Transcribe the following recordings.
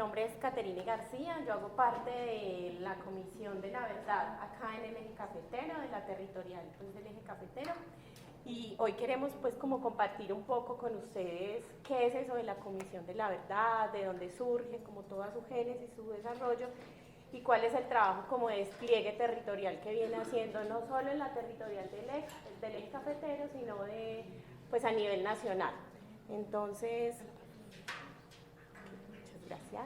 nombre es Caterine García, yo hago parte de la Comisión de la Verdad acá en el Eje Cafetero, de la territorial pues, del Eje Cafetero, y hoy queremos pues como compartir un poco con ustedes qué es eso de la Comisión de la Verdad, de dónde surge, como toda su génesis, su desarrollo, y cuál es el trabajo como despliegue territorial que viene haciendo no solo en la territorial del Eje Cafetero, sino de, pues a nivel nacional. Entonces, gracias.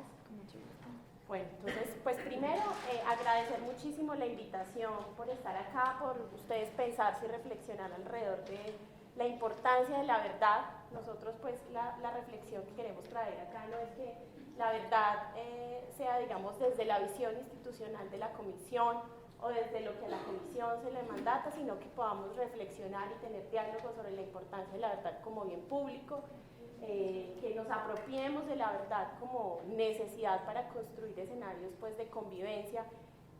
Bueno, entonces, pues primero agradecer muchísimo la invitación por estar acá, por ustedes pensarse y reflexionar alrededor de la importancia de la verdad. Nosotros pues la reflexión que queremos traer acá no es que la verdad sea, digamos, desde la visión institucional de la comisión o desde lo que a la comisión se le mandata, sino que podamos reflexionar y tener diálogos sobre la importancia de la verdad como bien público, que nos apropiemos de la verdad como necesidad para construir escenarios pues, de convivencia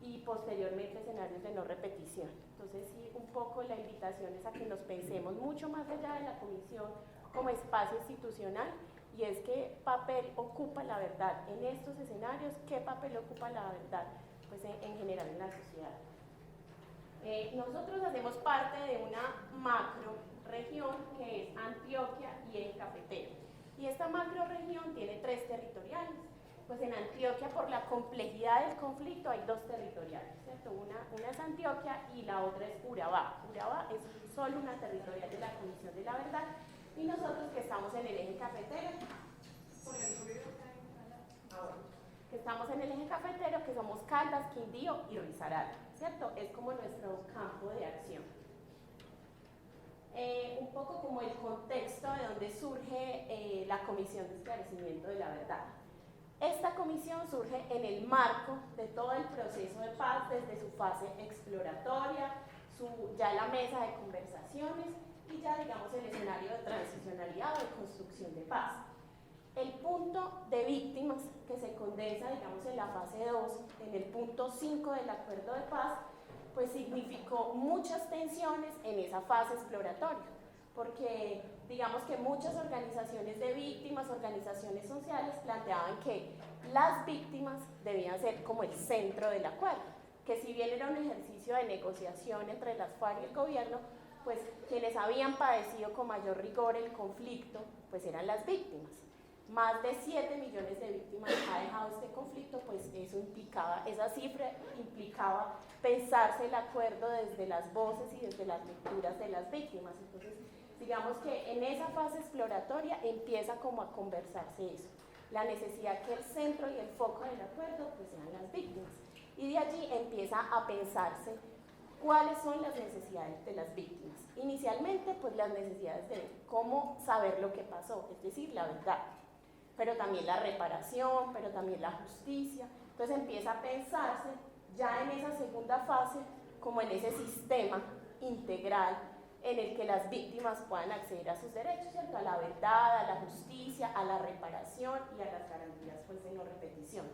y posteriormente escenarios de no repetición. Entonces sí, un poco la invitación es a que nos pensemos mucho más allá de la comisión como espacio institucional, y es qué papel ocupa la verdad en estos escenarios, qué papel ocupa la verdad pues, en general en la sociedad. Nosotros hacemos parte de una macro región que es Antioquia y Eje Cafetero. Y esta macro región tiene 3 territoriales. Pues en Antioquia, por la complejidad del conflicto, hay 2 territoriales, ¿cierto? Una es Antioquia y la otra es Urabá. Urabá es solo una territorial de la Comisión de la Verdad. Y nosotros que estamos en el Eje Cafetero, que estamos en el Eje Cafetero, que somos Caldas, Quindío y Risaralda, ¿cierto? Es como nuestro campo de acción. Un poco como el contexto de donde surge la Comisión de Esclarecimiento de la Verdad. Esta comisión surge en el marco de todo el proceso de paz, desde su fase exploratoria, ya la mesa de conversaciones y ya, digamos, el escenario de transicionalidad o de construcción de paz. El punto de víctimas que se condensa, digamos, en la fase 2, en el punto 5 del acuerdo de paz, pues significó muchas tensiones en esa fase exploratoria, porque digamos que muchas organizaciones de víctimas, organizaciones sociales, planteaban que las víctimas debían ser como el centro del acuerdo, que si bien era un ejercicio de negociación entre las FARC y el gobierno, pues quienes habían padecido con mayor rigor el conflicto, pues eran las víctimas. Más de 7 millones de víctimas ha dejado este conflicto, pues eso implicaba, esa cifra implicaba pensarse el acuerdo desde las voces y desde las lecturas de las víctimas. Entonces, digamos que en esa fase exploratoria empieza como a conversarse eso, la necesidad que el centro y el foco del acuerdo pues sean las víctimas. Y de allí empieza a pensarse cuáles son las necesidades de las víctimas. Inicialmente, pues las necesidades de cómo saber lo que pasó, es decir, la verdad, pero también la reparación, pero también la justicia. Entonces empieza a pensarse ya en esa segunda fase como en ese sistema integral en el que las víctimas puedan acceder a sus derechos, ¿cierto? A la verdad, a la justicia, a la reparación y a las garantías pues, de no repetición.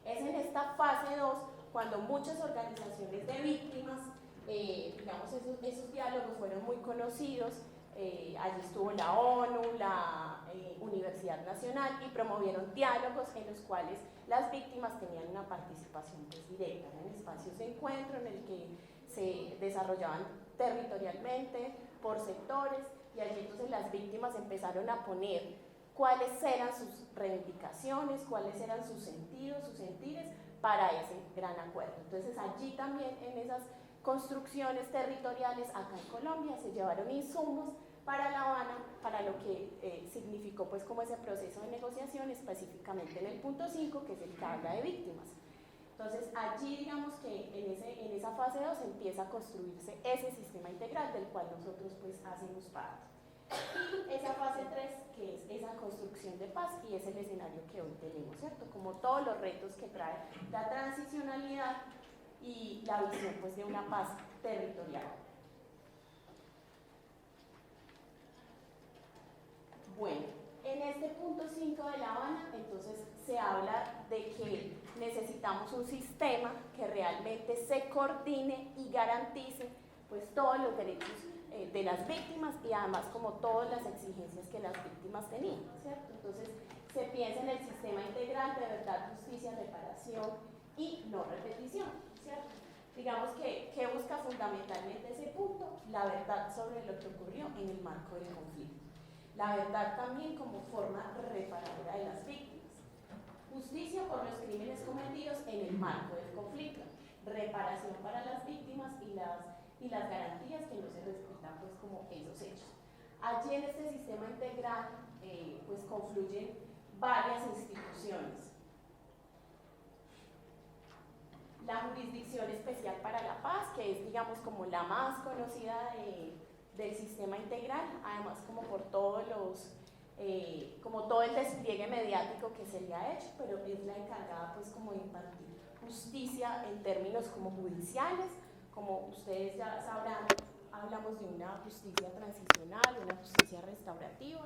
Es en esta fase 2 cuando muchas organizaciones de víctimas, digamos, esos diálogos fueron muy conocidos. Allí estuvo la ONU, la Universidad Nacional y promovieron diálogos en los cuales las víctimas tenían una participación pues, directa, en espacios de encuentro en el que se desarrollaban territorialmente, por sectores, y allí entonces las víctimas empezaron a poner cuáles eran sus reivindicaciones, cuáles eran sus sentidos, sus sentires para ese gran acuerdo. Entonces allí también en esas construcciones territoriales acá en Colombia se llevaron insumos para La Habana, para lo que significó pues como ese proceso de negociación, específicamente en el punto 5, que es el que habla de víctimas. Entonces allí digamos que en esa fase 2 empieza a construirse ese sistema integral del cual nosotros pues hacemos parte. Y esa fase 3, que es esa construcción de paz, y es el escenario que hoy tenemos, ¿cierto? Como todos los retos que trae la transicionalidad y la visión pues, de una paz territorial. Bueno, en este punto 5 de La Habana, entonces se habla de que necesitamos un sistema que realmente se coordine y garantice pues, todos los derechos de las víctimas y además como todas las exigencias que las víctimas tenían, ¿cierto? Entonces se piensa en el sistema integral de verdad, justicia, reparación y no repetición, ¿cierto? Digamos que busca fundamentalmente ese punto, la verdad sobre lo que ocurrió en el marco del conflicto. La verdad también como forma reparadora de las víctimas. Justicia por los crímenes cometidos en el marco del conflicto. Reparación para las víctimas y las garantías que no se respetan pues como esos hechos. Allí en este sistema integral pues confluyen varias instituciones. La Jurisdicción Especial para la Paz, que es digamos como la más conocida del sistema integral, además como por todos los, como todo el despliegue mediático que se le ha hecho, pero es la encargada pues como de impartir justicia en términos como judiciales, como ustedes ya sabrán, hablamos de una justicia transicional, una justicia restaurativa.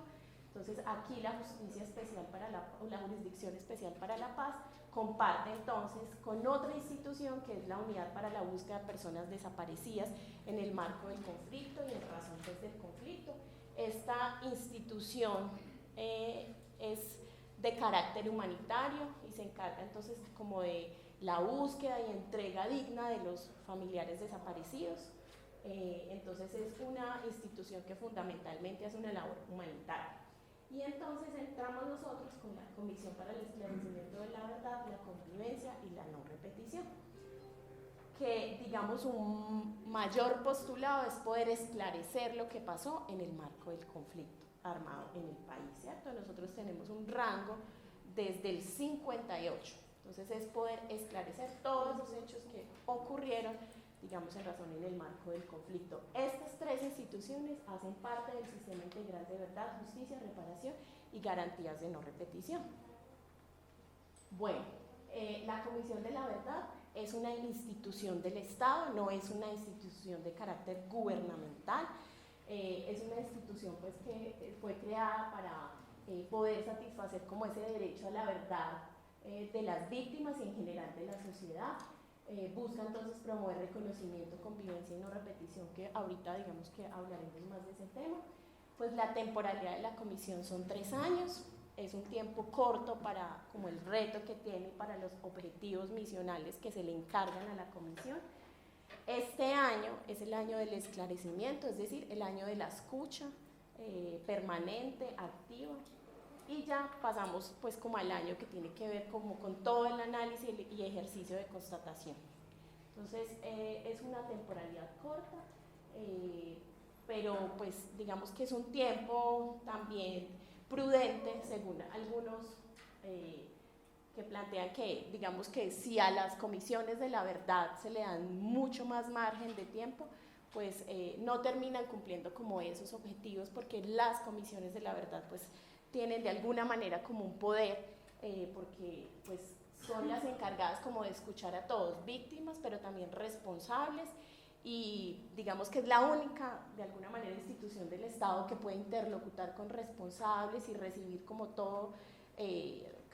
Entonces aquí la Justicia Especial para la Jurisdicción Especial para la Paz comparte entonces con otra institución que es la Unidad para la Búsqueda de Personas Desaparecidas en el marco del conflicto y en razón pues, del conflicto. Esta institución es de carácter humanitario y se encarga entonces como de la búsqueda y entrega digna de los familiares desaparecidos. Entonces es una institución que fundamentalmente hace una labor humanitaria. Y entonces entramos nosotros con la Comisión para el Esclarecimiento de la Verdad, la Convivencia y la No Repetición, que digamos un mayor postulado es poder esclarecer lo que pasó en el marco del conflicto armado en el país, ¿cierto? Nosotros tenemos un rango desde el 58, entonces es poder esclarecer todos los hechos que ocurrieron digamos en razón en el marco del conflicto. Estas tres instituciones hacen parte del sistema integral de verdad, justicia, reparación y garantías de no repetición. Bueno, la Comisión de la Verdad es una institución del Estado, no es una institución de carácter gubernamental, es una institución pues, que fue creada para poder satisfacer como ese derecho a la verdad de las víctimas y en general de la sociedad. Busca entonces promover reconocimiento, convivencia y no repetición, que ahorita digamos que hablaremos más de ese tema. Pues la temporalidad de la comisión son 3 años, es un tiempo corto para como el reto que tiene para los objetivos misionales que se le encargan a la comisión. Este año es el año del esclarecimiento, es decir, el año de la escucha permanente, activa. Y ya pasamos pues como al año que tiene que ver como con todo el análisis y ejercicio de constatación. Entonces es una temporalidad corta, pero pues digamos que es un tiempo también prudente según algunos que plantean que digamos que si a las comisiones de la verdad se le dan mucho más margen de tiempo, pues no terminan cumpliendo como esos objetivos porque las comisiones de la verdad pues tienen de alguna manera como un poder, porque pues son las encargadas como de escuchar a todos, víctimas, pero también responsables, y digamos que es la única, de alguna manera, institución del Estado que puede interlocutar con responsables y recibir como todo,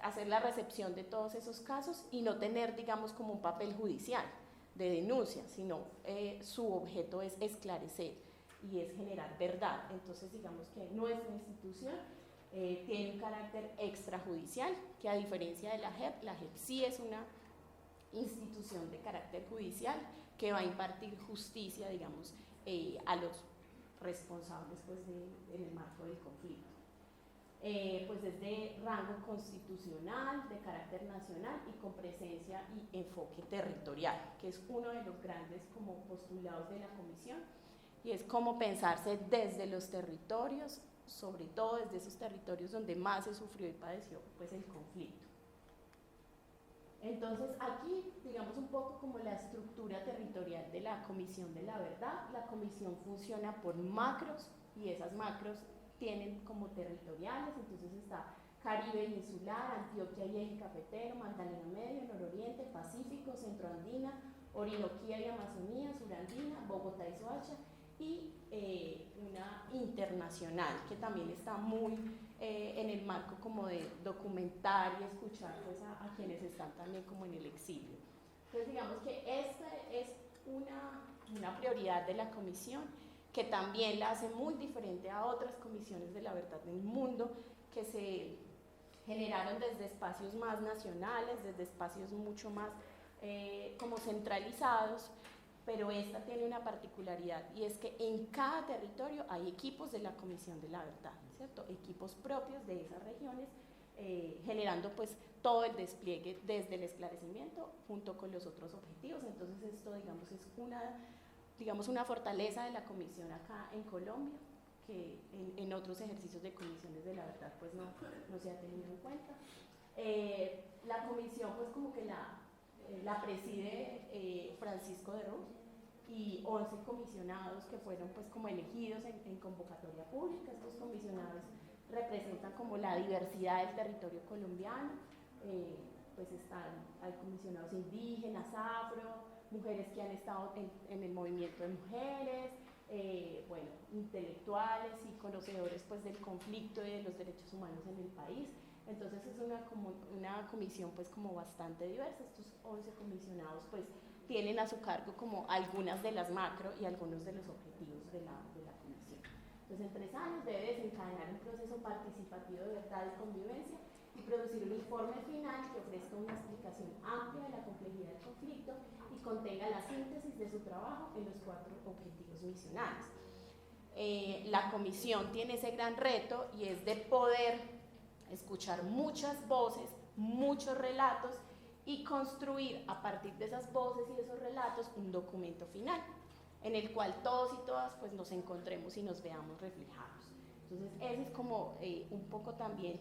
hacer la recepción de todos esos casos y no tener, digamos, como un papel judicial de denuncia, sino su objeto es esclarecer y es generar verdad. Entonces, digamos que nuestra institución tiene un carácter extrajudicial, que a diferencia de la JEP sí es una institución de carácter judicial que va a impartir justicia, digamos, a los responsables pues, en el marco del conflicto. Pues es de rango constitucional, de carácter nacional y con presencia y enfoque territorial, que es uno de los grandes como postulados de la comisión, y es cómo pensarse desde los territorios, sobre todo desde esos territorios donde más se sufrió y padeció pues, el conflicto. Entonces aquí, digamos un poco como la estructura territorial de la Comisión de la Verdad. La comisión funciona por macros y esas macros tienen como territoriales, entonces está Caribe insular, Antioquia y eje cafetero, Magdalena Medio, Nororiente, Pacífico, Centroandina, Orinoquía y Amazonía, Surandina, Bogotá y Soacha, y una internacional que también está muy en el marco como de documentar y escuchar pues, a quienes están también como en el exilio. Entonces digamos que esta es una prioridad de la comisión que también la hace muy diferente a otras comisiones de la verdad en el mundo que se generaron desde espacios más nacionales, desde espacios mucho más como centralizados, pero esta tiene una particularidad y es que en cada territorio hay equipos de la Comisión de la Verdad, ¿cierto? Equipos propios de esas regiones, generando pues todo el despliegue desde el esclarecimiento junto con los otros objetivos. Entonces esto, digamos, es una fortaleza de la Comisión acá en Colombia, que en otros ejercicios de comisiones de la verdad pues no se ha tenido en cuenta. La comisión pues como que la preside Francisco de Ruz y 11 comisionados que fueron pues como elegidos en convocatoria pública. Estos comisionados representan como la diversidad del territorio colombiano, pues hay comisionados indígenas, afro, mujeres que han estado en el movimiento de mujeres, bueno, intelectuales y conocedores pues del conflicto y de los derechos humanos en el país. Entonces es una comisión pues como bastante diversa. Estos 11 comisionados pues tienen a su cargo como algunas de las macro y algunos de los objetivos de la comisión. Entonces en 3 años debe desencadenar un proceso participativo de verdad y convivencia y producir un informe final que ofrezca una explicación amplia de la complejidad del conflicto y contenga la síntesis de su trabajo en los 4 objetivos misionales. La comisión tiene ese gran reto y es de poder escuchar muchas voces, muchos relatos y construir a partir de esas voces y de esos relatos un documento final en el cual todos y todas pues nos encontremos y nos veamos reflejados. Entonces ese es como un poco también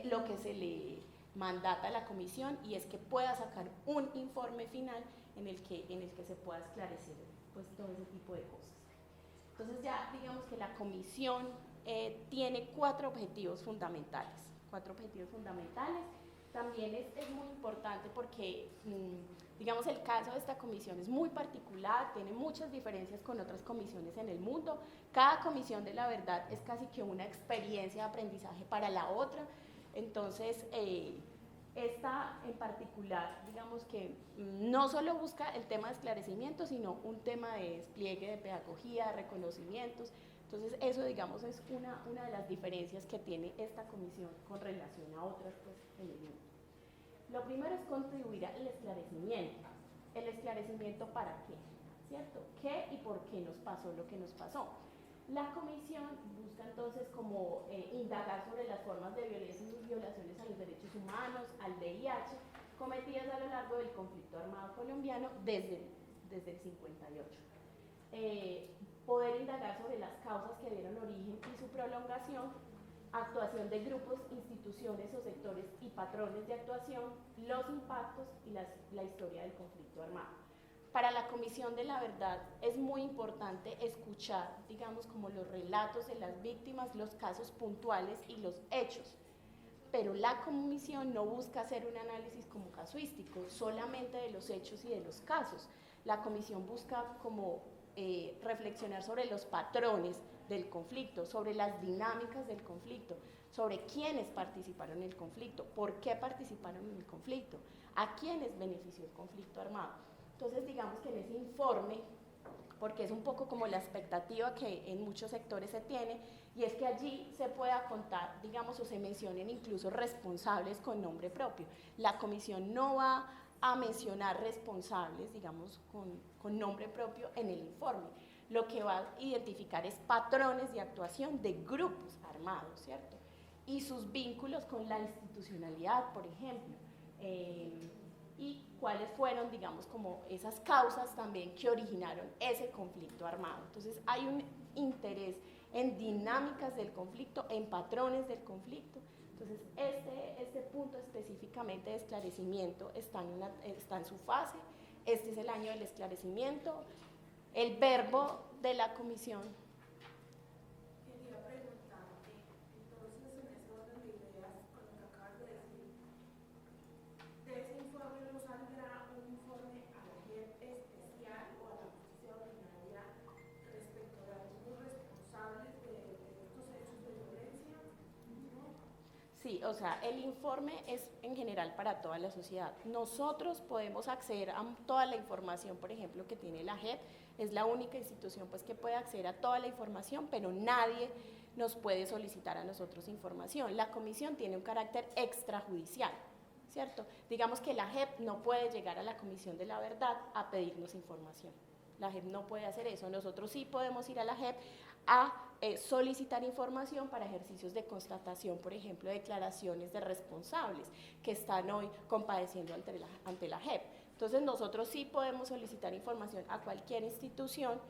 lo que se le mandata a la comisión, y es que pueda sacar un informe final en el que se pueda esclarecer pues todo ese tipo de cosas. Entonces ya digamos que la comisión tiene 4 objetivos fundamentales. También es muy importante porque, digamos, el caso de esta comisión es muy particular, tiene muchas diferencias con otras comisiones en el mundo. Cada comisión de la verdad es casi que una experiencia de aprendizaje para la otra. Entonces, esta en particular, digamos que no solo busca el tema de esclarecimiento, sino un tema de despliegue de pedagogía, de reconocimientos. Entonces eso, digamos, es una de las diferencias que tiene esta comisión con relación a otras pues, en el mundo. Lo primero es contribuir al esclarecimiento. ¿El esclarecimiento para qué? ¿Cierto? ¿Qué y por qué nos pasó lo que nos pasó? La comisión busca entonces como indagar sobre las formas de violencia y violaciones a los derechos humanos, al VIH, cometidas a lo largo del conflicto armado colombiano desde el 58. Poder indagar sobre las causas que dieron origen y su prolongación, actuación de grupos, instituciones o sectores y patrones de actuación, los impactos y la historia del conflicto armado. Para la Comisión de la Verdad es muy importante escuchar, digamos, como los relatos de las víctimas, los casos puntuales y los hechos, pero la comisión no busca hacer un análisis como casuístico, solamente de los hechos y de los casos. La comisión busca como reflexionar sobre los patrones del conflicto, sobre las dinámicas del conflicto, sobre quiénes participaron en el conflicto, por qué participaron en el conflicto, a quiénes benefició el conflicto armado. Entonces, digamos que en ese informe, porque es un poco como la expectativa que en muchos sectores se tiene, y es que allí se pueda contar, digamos, o se mencionen incluso responsables con nombre propio. La comisión no va a mencionar responsables, digamos, con nombre propio en el informe. Lo que va a identificar es patrones de actuación de grupos armados, ¿cierto? Y sus vínculos con la institucionalidad, por ejemplo. Y cuáles fueron, digamos, como esas causas también que originaron ese conflicto armado. Entonces, hay un interés en dinámicas del conflicto, en patrones del conflicto. Entonces, este punto específicamente de esclarecimiento está en su fase. Este es el año del esclarecimiento. El verbo de la comisión. Quería preguntarte, entonces, en ese orden de ideas, con lo que acabas de decir, de ese informe no saldrá un informe a la JEP especial o a la justicia ordinaria respecto a los responsables de estos hechos de violencia, ¿no? Sí, o sea, el informe es en general para toda la sociedad. Nosotros podemos acceder a toda la información, por ejemplo, que tiene la JEP, es la única institución pues, que puede acceder a toda la información, pero nadie nos puede solicitar a nosotros información. La comisión tiene un carácter extrajudicial, ¿cierto? Digamos que la JEP no puede llegar a la Comisión de la Verdad a pedirnos información. La JEP no puede hacer eso. Nosotros sí podemos ir a la JEP a solicitar información para ejercicios de constatación, por ejemplo, declaraciones de responsables que están hoy compadeciendo ante la JEP. Entonces nosotros sí podemos solicitar información a cualquier institución,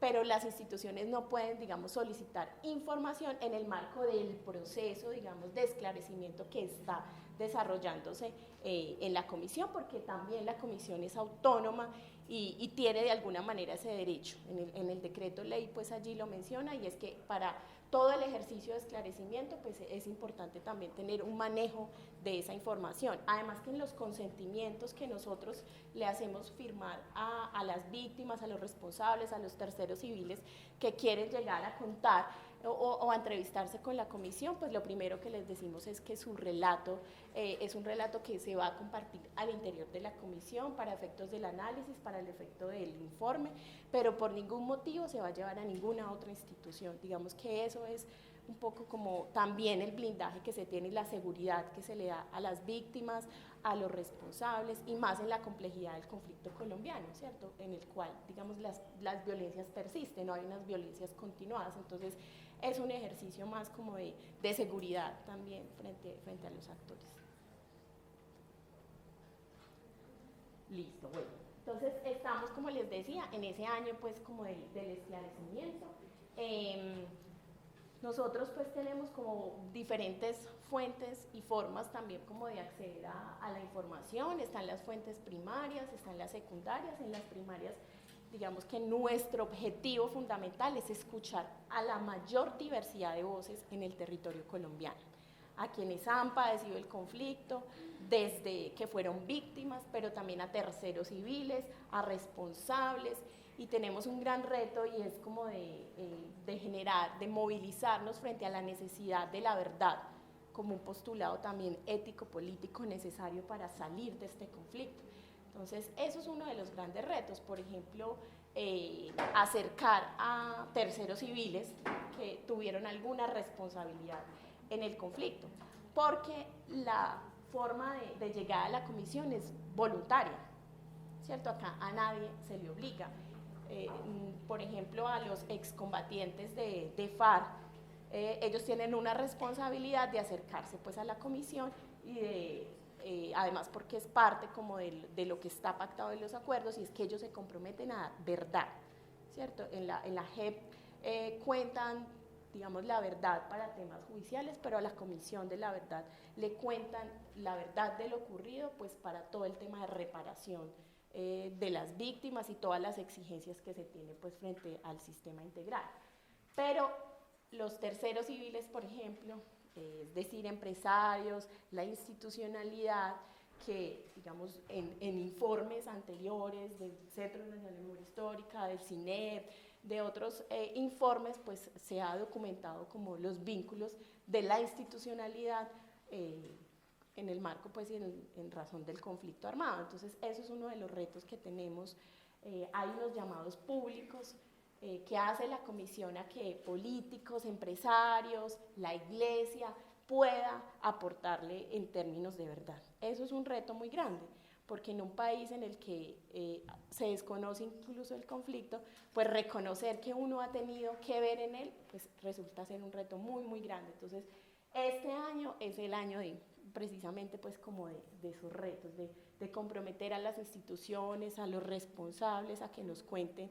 pero las instituciones no pueden, digamos, solicitar información en el marco del proceso, digamos, de esclarecimiento que está desarrollándose en la comisión, porque también la comisión es autónoma y tiene de alguna manera ese derecho. En el decreto ley, pues allí lo menciona, y es que para todo el ejercicio de esclarecimiento, pues es importante también tener un manejo de esa información. Además que en los consentimientos que nosotros le hacemos firmar a las víctimas, a los responsables, a los terceros civiles que quieren llegar a contar o a entrevistarse con la comisión, pues lo primero que les decimos es que su relato es un relato que se va a compartir al interior de la comisión para efectos del análisis, para el efecto del informe, pero por ningún motivo se va a llevar a ninguna otra institución. Digamos que eso es un poco como también el blindaje que se tiene y la seguridad que se le da a las víctimas, a los responsables, y más en la complejidad del conflicto colombiano, ¿cierto? En el cual, digamos, las violencias persisten, no hay unas violencias continuadas. Entonces es un ejercicio más como de seguridad también frente a los actores. Listo, bueno. Entonces estamos, como les decía, en ese año pues como del esclarecimiento. Nosotros pues tenemos como diferentes fuentes y formas también como de acceder a la información. Están las fuentes primarias, están las secundarias. En las primarias, digamos que nuestro objetivo fundamental es escuchar a la mayor diversidad de voces en el territorio colombiano, a quienes han padecido el conflicto, desde que fueron víctimas, pero también a terceros civiles, a responsables, y tenemos un gran reto, y es como de generar, de movilizarnos frente a la necesidad de la verdad, como un postulado también ético-político necesario para salir de este conflicto. Entonces, eso es uno de los grandes retos, por ejemplo, acercar a terceros civiles que tuvieron alguna responsabilidad en el conflicto, porque la forma de llegar a la comisión es voluntaria, ¿cierto? Acá a nadie se le obliga. Por ejemplo, a los excombatientes de FARC, ellos tienen una responsabilidad de acercarse pues a la comisión y además porque es parte como de lo que está pactado en los acuerdos, y es que ellos se comprometen a dar verdad, ¿cierto? En la JEP cuentan, digamos, la verdad para temas judiciales, pero a la Comisión de la Verdad le cuentan la verdad de lo ocurrido pues para todo el tema de reparación de las víctimas y todas las exigencias que se tiene pues frente al sistema integral. Pero los terceros civiles, por ejemplo, es decir, empresarios, la institucionalidad, que digamos en informes anteriores del Centro Nacional de Memoria Histórica, del CINEP, de otros informes, pues se ha documentado como los vínculos de la institucionalidad en el marco, pues, en razón del conflicto armado. Entonces, eso es uno de los retos que tenemos. Hay unos llamados públicos que hace la comisión a que políticos, empresarios, la iglesia pueda aportarle en términos de verdad. Eso es un reto muy grande, porque en un país en el que se desconoce incluso el conflicto, pues reconocer que uno ha tenido que ver en él, pues resulta ser un reto muy, muy grande. Entonces, este año es el año precisamente pues como de esos retos, de comprometer a las instituciones, a los responsables, a que nos cuenten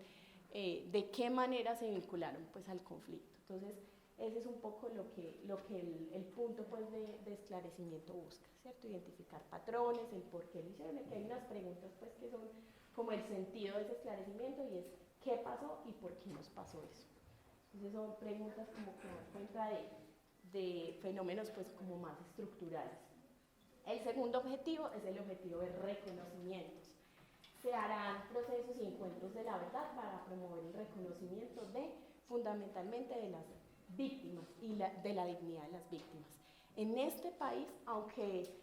de qué manera se vincularon pues al conflicto. Entonces, ese es un poco lo que el punto pues de esclarecimiento busca, ¿cierto? Identificar patrones, el por qué lo hicieron. Aquí hay unas preguntas pues que son como el sentido de ese esclarecimiento, y es ¿qué pasó y por qué nos pasó eso? Entonces son preguntas como que dan cuenta de fenómenos pues como más estructurales. El segundo objetivo es el objetivo de reconocimientos. Se harán procesos y encuentros de la verdad para promover el reconocimiento fundamentalmente de las víctimas y de la dignidad de las víctimas. En este país, aunque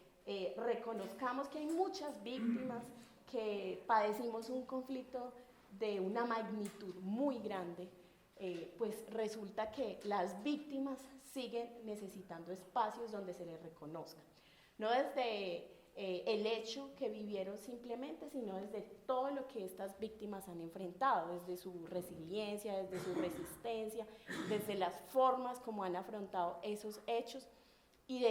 reconozcamos que hay muchas víctimas, que padecimos un conflicto de una magnitud muy grande, pues resulta que las víctimas siguen necesitando espacios donde se les reconozca. No desde el hecho que vivieron simplemente, sino desde todo lo que estas víctimas han enfrentado, desde su resiliencia, desde su resistencia, desde las formas como han afrontado esos hechos y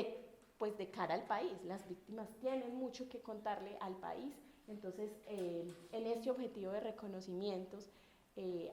pues de cara al país. Las víctimas tienen mucho que contarle al país, entonces en este objetivo de reconocimientos,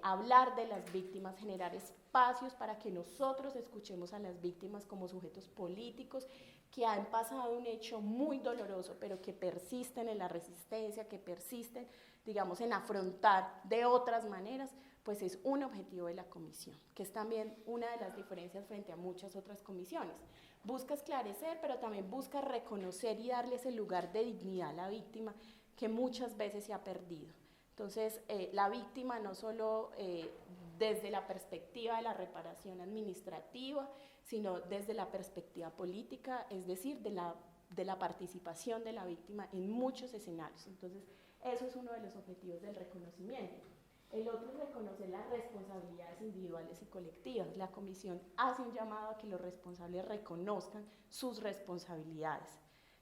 hablar de las víctimas, generar espacios para que nosotros escuchemos a las víctimas como sujetos políticos que han pasado un hecho muy doloroso, pero que persisten en la resistencia, que persisten, digamos, en afrontar de otras maneras, pues es un objetivo de la comisión, que es también una de las diferencias frente a muchas otras comisiones. Busca esclarecer, pero también busca reconocer y darle ese lugar de dignidad a la víctima que muchas veces se ha perdido. Entonces, la víctima no solo desde la perspectiva de la reparación administrativa, sino desde la perspectiva política, es decir, de la participación de la víctima en muchos escenarios. Entonces, eso es uno de los objetivos del reconocimiento. El otro es reconocer las responsabilidades individuales y colectivas. La comisión hace un llamado a que los responsables reconozcan sus responsabilidades,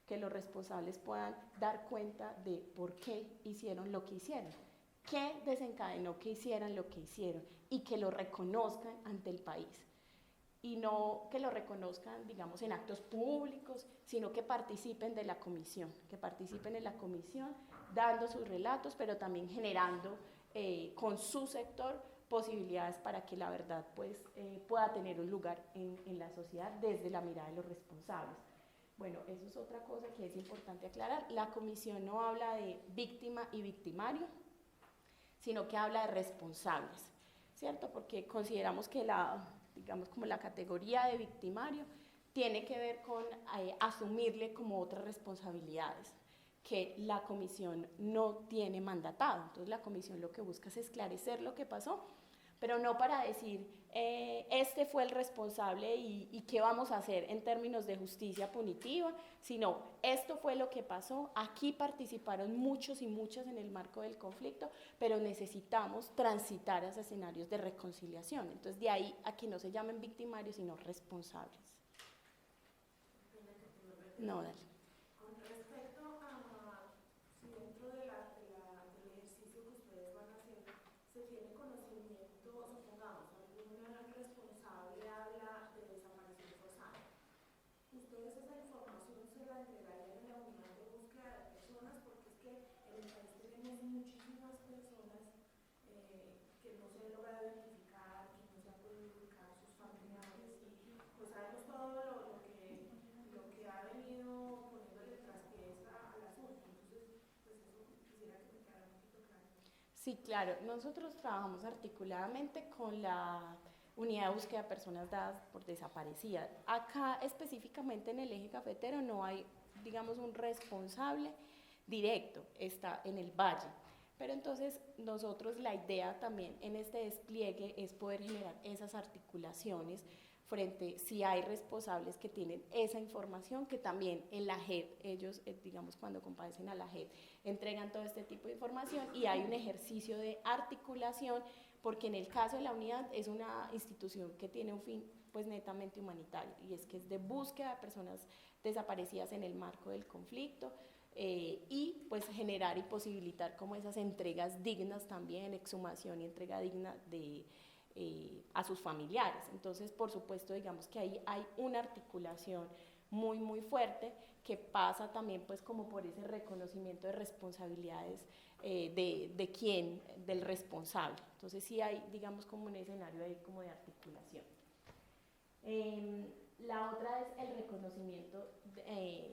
que los responsables puedan dar cuenta de por qué hicieron lo que hicieron, qué desencadenó que hicieran lo que hicieron y que lo reconozcan ante el país. Y no que lo reconozcan, digamos, en actos públicos, sino que participen de la comisión, dando sus relatos, pero también generando con su sector posibilidades para que la verdad pues, pueda tener un lugar en la sociedad desde la mirada de los responsables. Bueno, eso es otra cosa que es importante aclarar. La comisión no habla de víctima y victimario, sino que habla de responsables, ¿cierto? Porque consideramos que digamos como la categoría de victimario tiene que ver con asumirle como otras responsabilidades que la comisión no tiene mandatado. Entonces la comisión lo que busca es esclarecer lo que pasó, pero no para decir este fue el responsable y qué vamos a hacer en términos de justicia punitiva, sino esto fue lo que pasó, aquí participaron muchos y muchas en el marco del conflicto, pero necesitamos transitar a escenarios de reconciliación. Entonces de ahí a que no se llamen victimarios, sino responsables. No, dale. Con respecto a si dentro del ejercicio que ustedes van a hacer se tiene conocimiento, supongamos, algún responsable habla de desaparición forzada, ¿ustedes esa información se la entregarían en la unidad de búsqueda de personas? Porque es que en el país tenemos muchísimas personas que no se han logrado identificar, que no se han podido ubicar sus familiares y pues sabemos todo lo que ha venido poniéndole traspiés al asunto. Entonces, pues eso quisiera que me quedara un poquito claro. Sí, claro. Nosotros trabajamos articuladamente con la unidad de búsqueda de personas dadas por desaparecidas. Acá específicamente en el eje cafetero no hay, digamos, un responsable directo, está en el valle. Pero entonces nosotros la idea también en este despliegue es poder generar esas articulaciones frente si hay responsables que tienen esa información, que también en la JEP, ellos, digamos, cuando compadecen a la JEP, entregan todo este tipo de información y hay un ejercicio de articulación, porque en el caso de la unidad es una institución que tiene un fin pues netamente humanitario, y es que es de búsqueda de personas desaparecidas en el marco del conflicto, y pues generar y posibilitar como esas entregas dignas también, exhumación y entrega digna a sus familiares. Entonces, por supuesto, digamos que ahí hay una articulación muy, muy fuerte que pasa también pues como por ese reconocimiento de responsabilidades de quién, del responsable. Entonces sí hay, digamos, como un escenario ahí como de articulación. La otra es el reconocimiento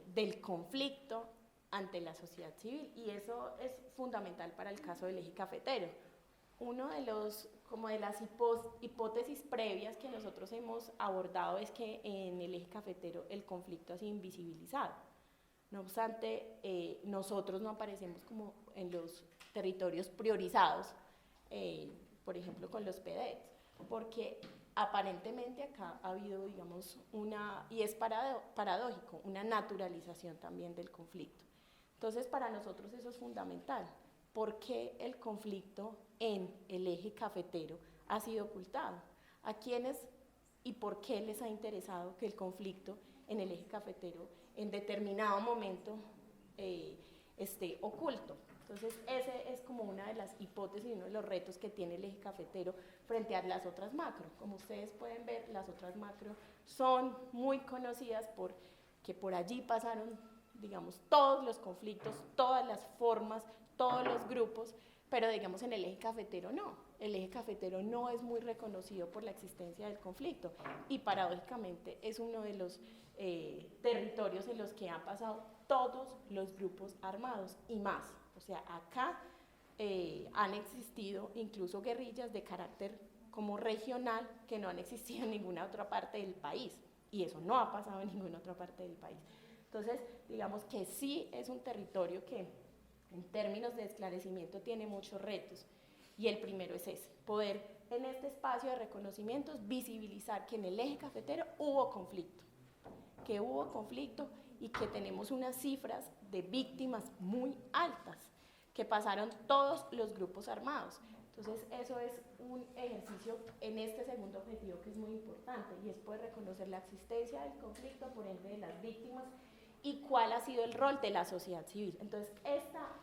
del conflicto ante la sociedad civil, y eso es fundamental para el caso del eje cafetero. Uno de las hipótesis previas que nosotros hemos abordado es que en el eje cafetero el conflicto ha sido invisibilizado. No obstante, nosotros no aparecemos como en los territorios priorizados, por ejemplo con los PDEs, porque aparentemente acá ha habido, digamos, y es paradójico, una naturalización también del conflicto. Entonces, para nosotros eso es fundamental. ¿Por qué el conflicto en el eje cafetero ha sido ocultado? ¿A quiénes y por qué les ha interesado que el conflicto en el eje cafetero en determinado momento esté oculto? Entonces, ese es como una de las hipótesis y uno de los retos que tiene el eje cafetero frente a las otras macro. Como ustedes pueden ver, las otras macro son muy conocidas porque por allí pasaron, digamos, todos los conflictos, todas las formas, todos los grupos, pero digamos en el eje cafetero no. El eje cafetero no es muy reconocido por la existencia del conflicto y paradójicamente es uno de los territorios en los que han pasado todos los grupos armados y más. O sea, acá han existido incluso guerrillas de carácter como regional que no han existido en ninguna otra parte del país, y eso no ha pasado en ninguna otra parte del país. Entonces, digamos que sí es un territorio que en términos de esclarecimiento tiene muchos retos, y el primero es ese, poder en este espacio de reconocimientos visibilizar que en el eje cafetero hubo conflicto, y que tenemos unas cifras de víctimas muy altas, que pasaron todos los grupos armados. Entonces, eso es un ejercicio en este segundo objetivo que es muy importante, y es poder reconocer la existencia del conflicto, por ende de las víctimas, y cuál ha sido el rol de la sociedad civil. Entonces,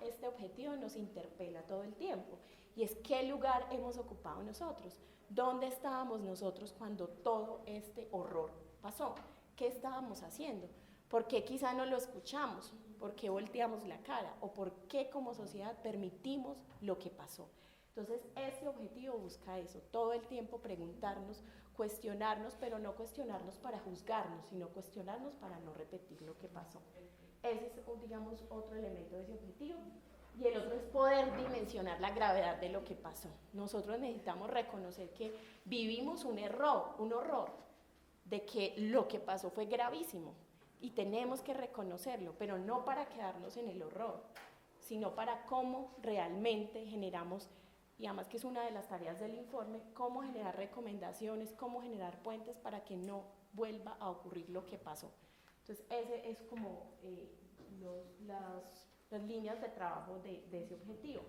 este objetivo nos interpela todo el tiempo, y es qué lugar hemos ocupado nosotros, dónde estábamos nosotros cuando todo este horror pasó, qué estábamos haciendo, por qué quizá no lo escuchamos, por qué volteamos la cara, o por qué como sociedad permitimos lo que pasó. Entonces, este objetivo busca eso, todo el tiempo preguntarnos, cuestionarnos, pero no cuestionarnos para juzgarnos, sino cuestionarnos para no repetir lo que pasó. Ese es, digamos, otro elemento de ese objetivo. Y el otro es poder dimensionar la gravedad de lo que pasó. Nosotros necesitamos reconocer que vivimos un horror, de que lo que pasó fue gravísimo, y tenemos que reconocerlo, pero no para quedarnos en el horror, sino para cómo realmente generamos, y además que es una de las tareas del informe, cómo generar recomendaciones, cómo generar puentes para que no vuelva a ocurrir lo que pasó. Entonces, ese es como las líneas de trabajo de ese objetivo.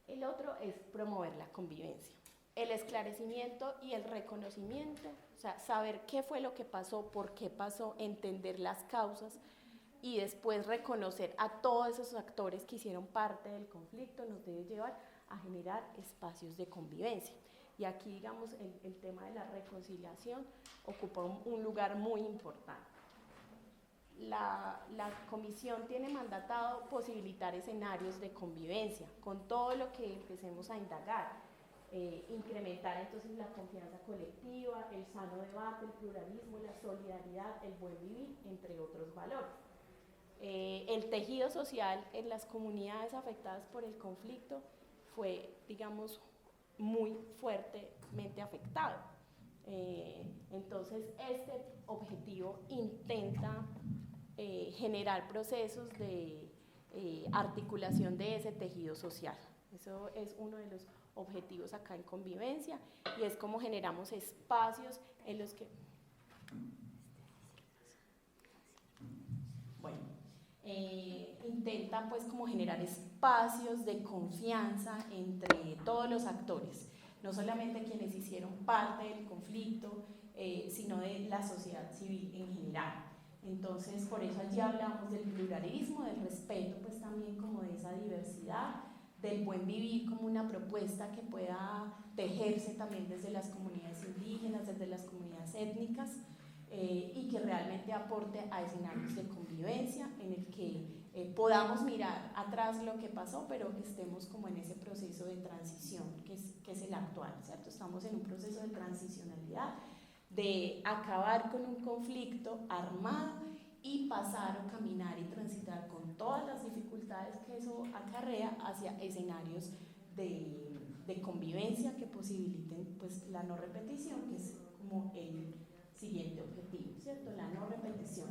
El otro es promover la convivencia, el esclarecimiento y el reconocimiento, o sea, saber qué fue lo que pasó, por qué pasó, entender las causas, y después reconocer a todos esos actores que hicieron parte del conflicto nos debe llevar a generar espacios de convivencia. Y aquí, digamos, el tema de la reconciliación ocupa un lugar muy importante. La comisión tiene mandatado posibilitar escenarios de convivencia, con todo lo que empecemos a indagar, incrementar entonces la confianza colectiva, el sano debate, el pluralismo, la solidaridad, el buen vivir, entre otros valores. El tejido social en las comunidades afectadas por el conflicto fue, digamos, muy fuertemente afectado. Entonces, este objetivo intenta generar procesos de articulación de ese tejido social. Eso es uno de los objetivos acá en convivencia, y es como generamos espacios en los que... intenta pues como generar espacios de confianza entre todos los actores, no solamente quienes hicieron parte del conflicto, sino de la sociedad civil en general. Entonces, por eso allí hablamos del pluralismo, del respeto pues también como de esa diversidad, del buen vivir como una propuesta que pueda tejerse también desde las comunidades indígenas, desde las comunidades étnicas, y que realmente aporte a escenarios de convivencia en el que podamos mirar atrás lo que pasó, pero que estemos como en ese proceso de transición que es el actual, ¿cierto? Estamos en un proceso de transicionalidad, de acabar con un conflicto armado y pasar o caminar y transitar con todas las dificultades que eso acarrea hacia escenarios de convivencia que posibiliten pues la no repetición, que es como el siguiente objetivo, ¿cierto? La no repetición.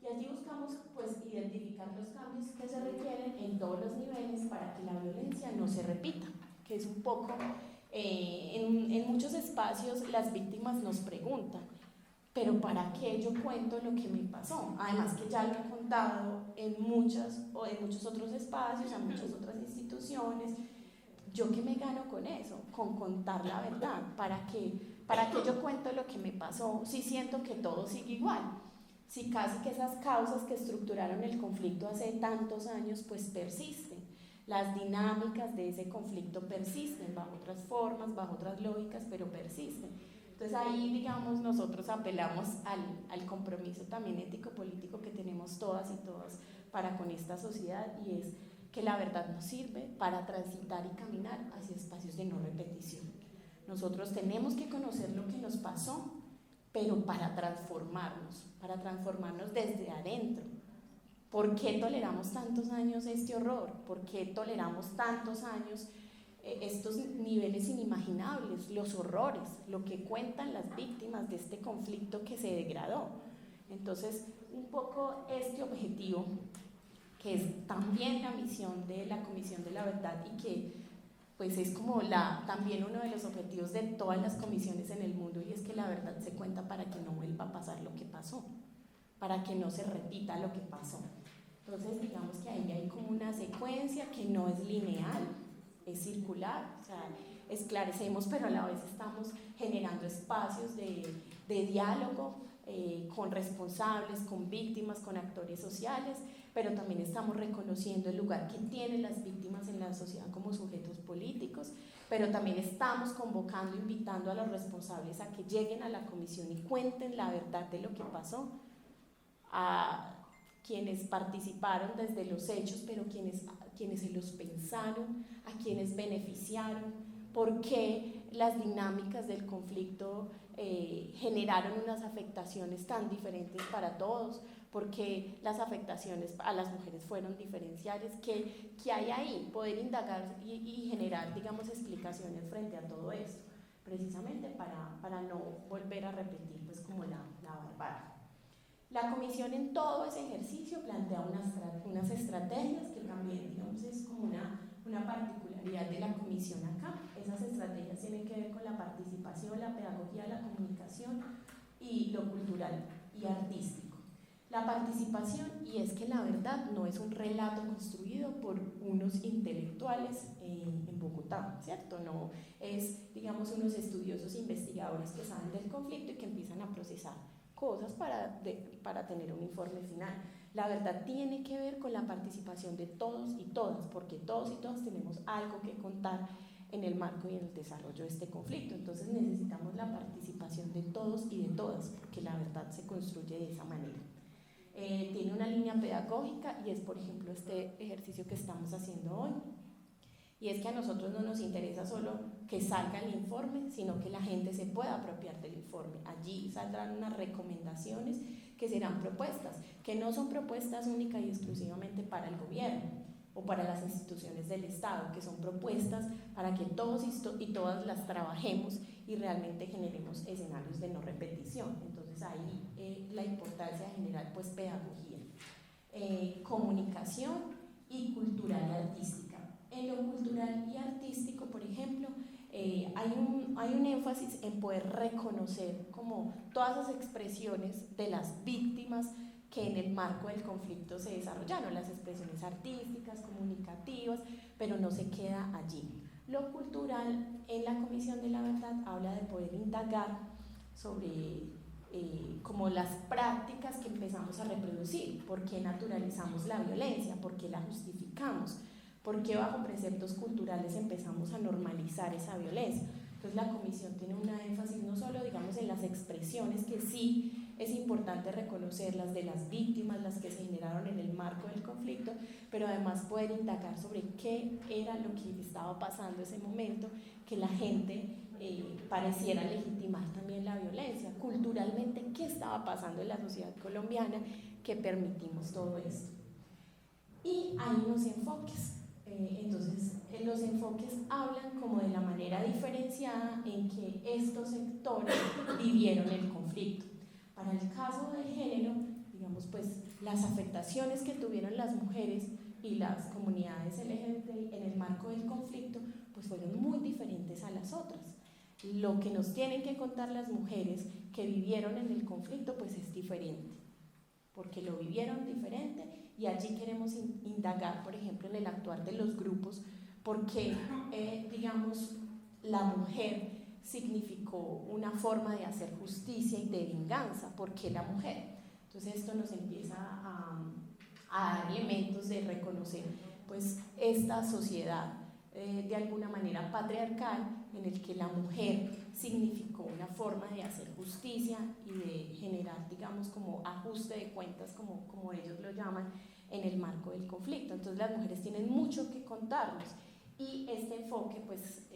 Y allí buscamos pues identificar los cambios que se requieren en todos los niveles para que la violencia no se repita, que es un poco, en muchos espacios las víctimas nos preguntan, pero ¿para qué yo cuento lo que me pasó? Además que ya lo he contado en muchos otros espacios, en muchas otras instituciones, ¿yo qué me gano con eso? Con contar la verdad. ¿Para qué yo cuento lo que me pasó si siento que todo sigue igual? Si casi que esas causas que estructuraron el conflicto hace tantos años pues persisten. Las dinámicas de ese conflicto persisten bajo otras formas, bajo otras lógicas, pero persisten. Entonces ahí, digamos, nosotros apelamos al compromiso también ético-político que tenemos todas y todos para con esta sociedad, y es que la verdad nos sirve para transitar y caminar hacia espacios de no repetición. Nosotros tenemos que conocer lo que nos pasó, pero para transformarnos desde adentro. ¿Por qué toleramos tantos años este horror? ¿Por qué toleramos tantos años estos niveles inimaginables, los horrores, lo que cuentan las víctimas de este conflicto que se degradó? Entonces, un poco este objetivo, que es también la misión de la Comisión de la Verdad y que pues es como también uno de los objetivos de todas las comisiones en el mundo, y es que la verdad se cuenta para que no vuelva a pasar lo que pasó, para que no se repita lo que pasó. Entonces digamos que ahí hay como una secuencia que no es lineal, es circular, o sea, esclarecemos, pero a la vez estamos generando espacios de diálogo con responsables, con víctimas, con actores sociales, pero también estamos reconociendo el lugar que tienen las víctimas en la sociedad como sujetos políticos, pero también estamos convocando, invitando a los responsables a que lleguen a la comisión y cuenten la verdad de lo que pasó, a quienes participaron desde los hechos, pero quienes se los pensaron, a quienes beneficiaron, por qué las dinámicas del conflicto generaron unas afectaciones tan diferentes para todos, porque las afectaciones a las mujeres fueron diferenciales, ¿qué hay ahí? Poder indagar y generar, digamos, explicaciones frente a todo esto, precisamente para no volver a repetir pues como la barbarie. La comisión en todo ese ejercicio plantea unas estrategias que también, digamos, es como una particularidad de la comisión acá. Esas estrategias tienen que ver con la participación, la pedagogía, la comunicación y lo cultural y artístico. La participación, y es que la verdad no es un relato construido por unos intelectuales en Bogotá, ¿cierto? No es, digamos, unos estudiosos investigadores que saben del conflicto y que empiezan a procesar cosas para tener un informe final. La verdad tiene que ver con la participación de todos y todas, porque todos y todas tenemos algo que contar en el marco y en el desarrollo de este conflicto. Entonces necesitamos la participación de todos y de todas, porque la verdad se construye de esa manera. Tiene una línea pedagógica y es, por ejemplo, este ejercicio que estamos haciendo hoy. Y es que a nosotros no nos interesa solo que salga el informe, sino que la gente se pueda apropiar del informe. Allí saldrán unas recomendaciones que serán propuestas, que no son propuestas únicas y exclusivamente para el gobierno o para las instituciones del Estado, que son propuestas para que todos y todas las trabajemos y realmente generemos escenarios de no repetición. Entonces ahí la importancia de generar pues pedagogía, comunicación y cultural y artística. En lo cultural y artístico, por ejemplo, hay un énfasis en poder reconocer como todas las expresiones de las víctimas que en el marco del conflicto se desarrollaron, las expresiones artísticas, comunicativas, pero no se queda allí. Lo cultural en la Comisión de la Verdad habla de poder indagar sobre como las prácticas que empezamos a reproducir, por qué naturalizamos la violencia, por qué la justificamos, por qué bajo preceptos culturales empezamos a normalizar esa violencia. Entonces la comisión tiene una énfasis no solo, digamos, en las expresiones, que sí es importante reconocerlas, de las víctimas, las que se generaron en el marco del conflicto, pero además poder indagar sobre qué era lo que estaba pasando en ese momento, que la gente pareciera legitimar también la violencia. Culturalmente, ¿qué estaba pasando en la sociedad colombiana que permitimos todo esto? Y hay unos enfoques. Entonces, los enfoques hablan como de la manera diferenciada en que estos sectores vivieron el conflicto. Para el caso de género, digamos, pues las afectaciones que tuvieron las mujeres y las comunidades LGBT en el marco del conflicto, pues fueron muy diferentes a las otras. Lo que nos tienen que contar las mujeres que vivieron en el conflicto, pues es diferente, porque lo vivieron diferente. Y allí queremos indagar, por ejemplo, en el actuar de los grupos porque, digamos, la mujer significó una forma de hacer justicia y de venganza. ¿Por qué la mujer? Entonces esto nos empieza a dar elementos de reconocer pues esta sociedad de alguna manera patriarcal, en el que la mujer significó una forma de hacer justicia y de generar, digamos, como ajuste de cuentas, como ellos lo llaman, en el marco del conflicto. Entonces las mujeres tienen mucho que contarnos, y este enfoque, pues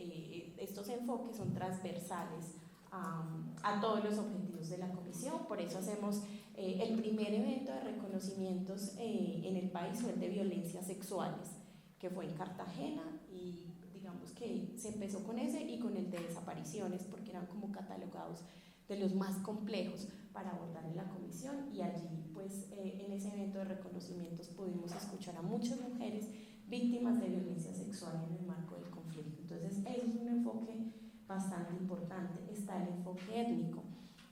estos enfoques son transversales a todos los objetivos de la comisión. Por eso hacemos el primer evento de reconocimientos en el país fue el de violencias sexuales, que fue en Cartagena, y digamos que se empezó con ese y con el de desapariciones, porque eran como catalogados de los más complejos para abordar en la comisión. Y allí pues en ese evento de reconocimientos pudimos escuchar a muchas mujeres víctimas de violencia sexual en el marco del conflicto. Entonces eso es un enfoque bastante importante. Está el enfoque étnico,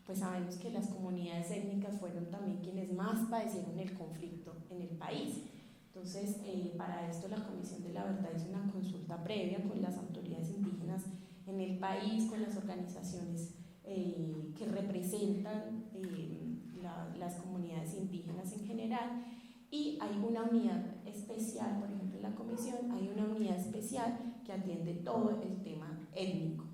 pues sabemos que las comunidades étnicas fueron también quienes más padecieron el conflicto en el país. Entonces para esto la Comisión de la Verdad hizo una consulta previa con las autoridades indígenas en el país, con las organizaciones que representan las comunidades indígenas en general, y hay una unidad especial, por ejemplo en la comisión hay una unidad especial que atiende todo el tema étnico.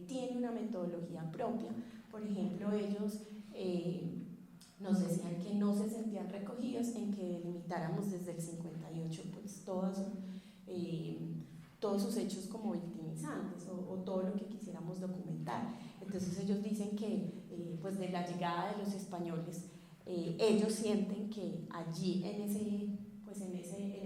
Tiene una metodología propia. Por ejemplo, ellos nos decían que no se sentían recogidos en que delimitáramos desde el 58 pues todos sus hechos como victimizantes o todo lo que quisiéramos documentar. Entonces ellos dicen que pues de la llegada de los españoles, ellos sienten que allí en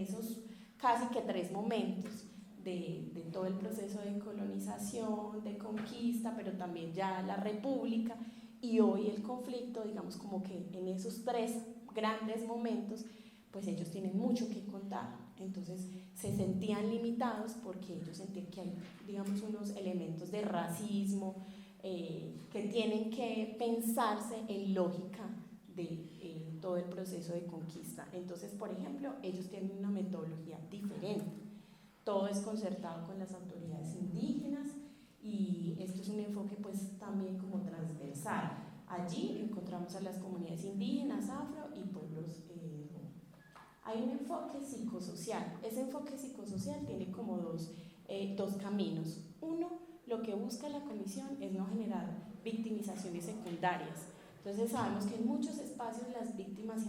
esos casi que 3 momentos de todo el proceso de colonización, de conquista, pero también ya la república y hoy el conflicto, digamos como que en esos 3 grandes momentos pues ellos tienen mucho que contar. Entonces se sentían limitados porque ellos sentían que hay, digamos, unos elementos de racismo que tienen que pensarse en lógica de todo el proceso de conquista. Entonces, por ejemplo, ellos tienen una metodología diferente. Todo es concertado con las autoridades indígenas, y esto es un enfoque pues también como transversal. Allí encontramos a las comunidades indígenas, afro y pueblos. Hay un enfoque psicosocial. Ese enfoque psicosocial tiene como dos caminos. Uno, lo que busca la comisión es no generar victimizaciones secundarias. Entonces sabemos que en muchos espacios las víctimas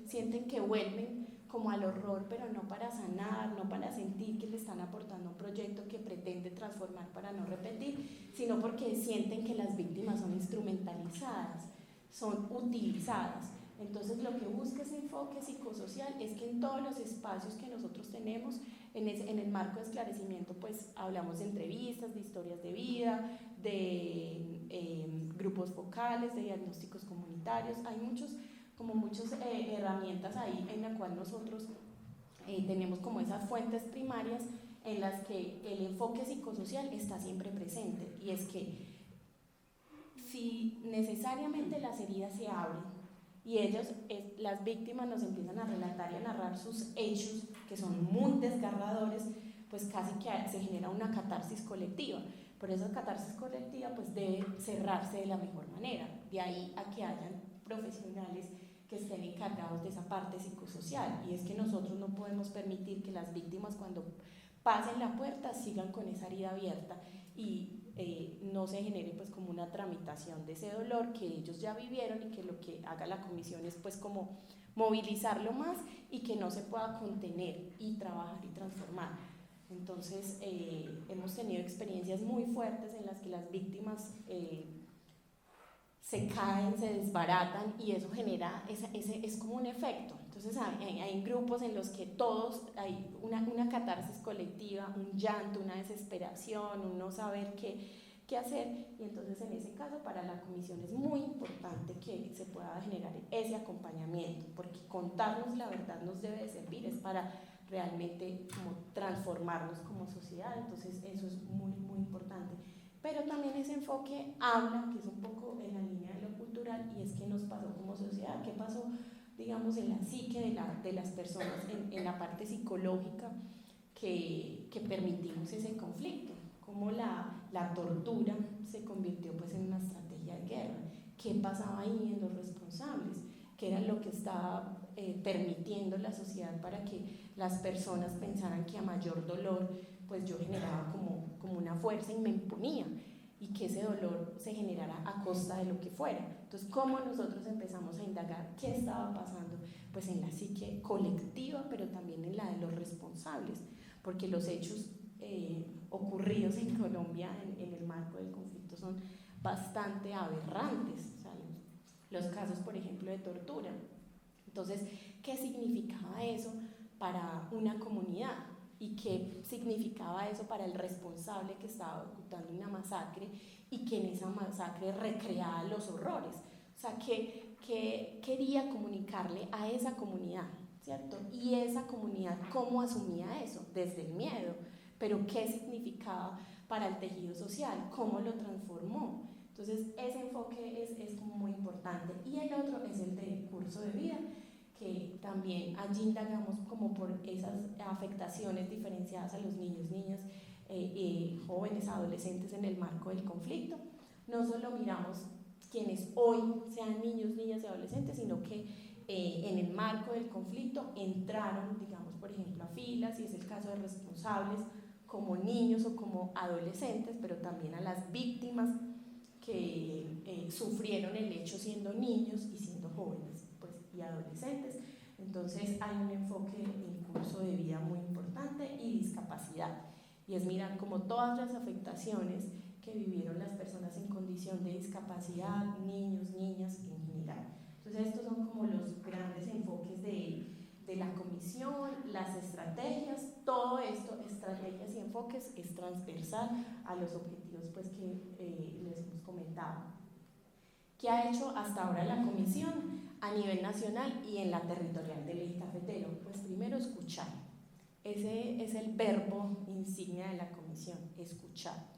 sienten que vuelven como al horror, pero no para sanar, no para sentir que le están aportando un proyecto que pretende transformar para no repetir, sino porque sienten que las víctimas son instrumentalizadas, son utilizadas. Entonces lo que busca ese enfoque psicosocial es que en todos los espacios que nosotros tenemos, en el marco de esclarecimiento, pues hablamos de entrevistas, de historias de vida, de grupos focales, de diagnósticos comunitarios. Hay muchas herramientas ahí en la cual nosotros tenemos como esas fuentes primarias en las que el enfoque psicosocial está siempre presente, y es que si necesariamente las heridas se abren y las víctimas nos empiezan a relatar y a narrar sus hechos, que son muy desgarradores, pues casi que se genera una catarsis colectiva. Por esa catarsis colectiva pues debe cerrarse de la mejor manera. De ahí a que hayan profesionales que estén encargados de esa parte psicosocial, y es que nosotros no podemos permitir que las víctimas cuando pasen la puerta sigan con esa herida abierta y no se genere pues como una tramitación de ese dolor que ellos ya vivieron, y que lo que haga la comisión es pues como movilizarlo más y que no se pueda contener y trabajar y transformar. Entonces hemos tenido experiencias muy fuertes en las que las víctimas se caen, se desbaratan, y eso genera, es como un efecto. Entonces hay grupos en los que todos hay una catarsis colectiva, un llanto, una desesperación, un no saber qué hacer, y entonces en ese caso para la comisión es muy importante que se pueda generar ese acompañamiento, porque contarnos la verdad nos debe de servir, es para realmente como transformarnos como sociedad. Entonces eso es muy, muy importante. Pero también ese enfoque habla, que es un poco en la línea de lo cultural, y es que nos pasó como sociedad, qué pasó, digamos, en la psique de las personas, en la parte psicológica, que permitimos ese conflicto, cómo la tortura se convirtió pues en una estrategia de guerra, qué pasaba ahí en los responsables, qué era lo que estaba permitiendo la sociedad para que las personas pensaran que a mayor dolor pues yo generaba como una fuerza y me imponía, y que ese dolor se generara a costa de lo que fuera. Entonces, ¿cómo nosotros empezamos a indagar qué estaba pasando? Pues en la psique colectiva, pero también en la de los responsables, porque los hechos ocurridos en Colombia en el marco del conflicto son bastante aberrantes, o sea, los casos, por ejemplo, de tortura. Entonces, ¿qué significaba eso para una comunidad? ¿Y qué significaba eso para el responsable que estaba ejecutando una masacre y que en esa masacre recreaba los horrores? O sea, ¿qué quería comunicarle a esa comunidad? ¿Cierto? Y esa comunidad, ¿cómo asumía eso? Desde el miedo. Pero ¿qué significaba para el tejido social? ¿Cómo lo transformó? Entonces, ese enfoque es como muy importante. Y el otro es el de curso de vida, que también allí indagamos como por esas afectaciones diferenciadas a los niños, niñas, jóvenes, adolescentes en el marco del conflicto. No solo miramos quienes hoy sean niños, niñas y adolescentes, sino que en el marco del conflicto entraron, digamos, por ejemplo, a filas, si es el caso de responsables, como niños o como adolescentes, pero también a las víctimas que sufrieron el hecho siendo niños y siendo jóvenes pues, y adolescentes. Entonces hay un enfoque en curso de vida muy importante y discapacidad, y es mirar como todas las afectaciones que vivieron las personas en condición de discapacidad, niños, niñas en general. Entonces estos son como los grandes enfoques de la comisión, las estrategias, todo esto, estrategias y enfoques, es transversal a los objetivos pues, que les hemos comentado. ¿Qué ha hecho hasta ahora la comisión a nivel nacional y en la territorial del Eje Cafetero? Pues primero escuchar, ese es el verbo insignia de la comisión, escuchar.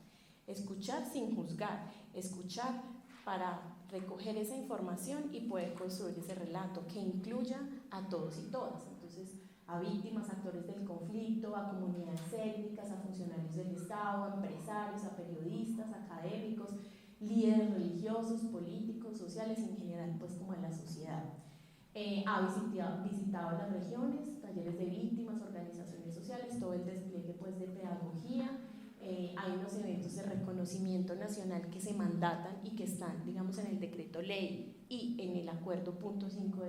Escuchar sin juzgar, escuchar para recoger esa información y poder construir ese relato que incluya a todos y todas. Entonces, a víctimas, actores del conflicto, a comunidades étnicas, a funcionarios del Estado, a empresarios, a periodistas, académicos, líderes religiosos, políticos, sociales en general, pues como en la sociedad. Ha visitado las regiones, talleres de víctimas, organizaciones sociales, todo el despliegue pues, de pedagogía. Hay unos eventos de reconocimiento nacional que se mandatan y que están, digamos, en el decreto ley y en el acuerdo punto 5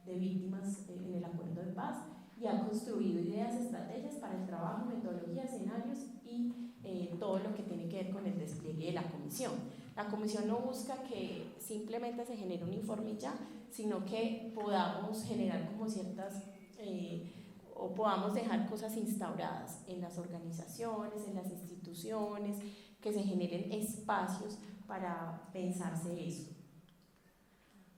de víctimas, en el acuerdo de paz, y ha construido ideas, estrategias para el trabajo, metodología, escenarios y todo lo que tiene que ver con el despliegue de la comisión. La comisión no busca que simplemente se genere un informe y ya, sino que podamos generar como ciertas o podamos dejar cosas instauradas en las organizaciones, en las instituciones, que se generen espacios para pensarse eso.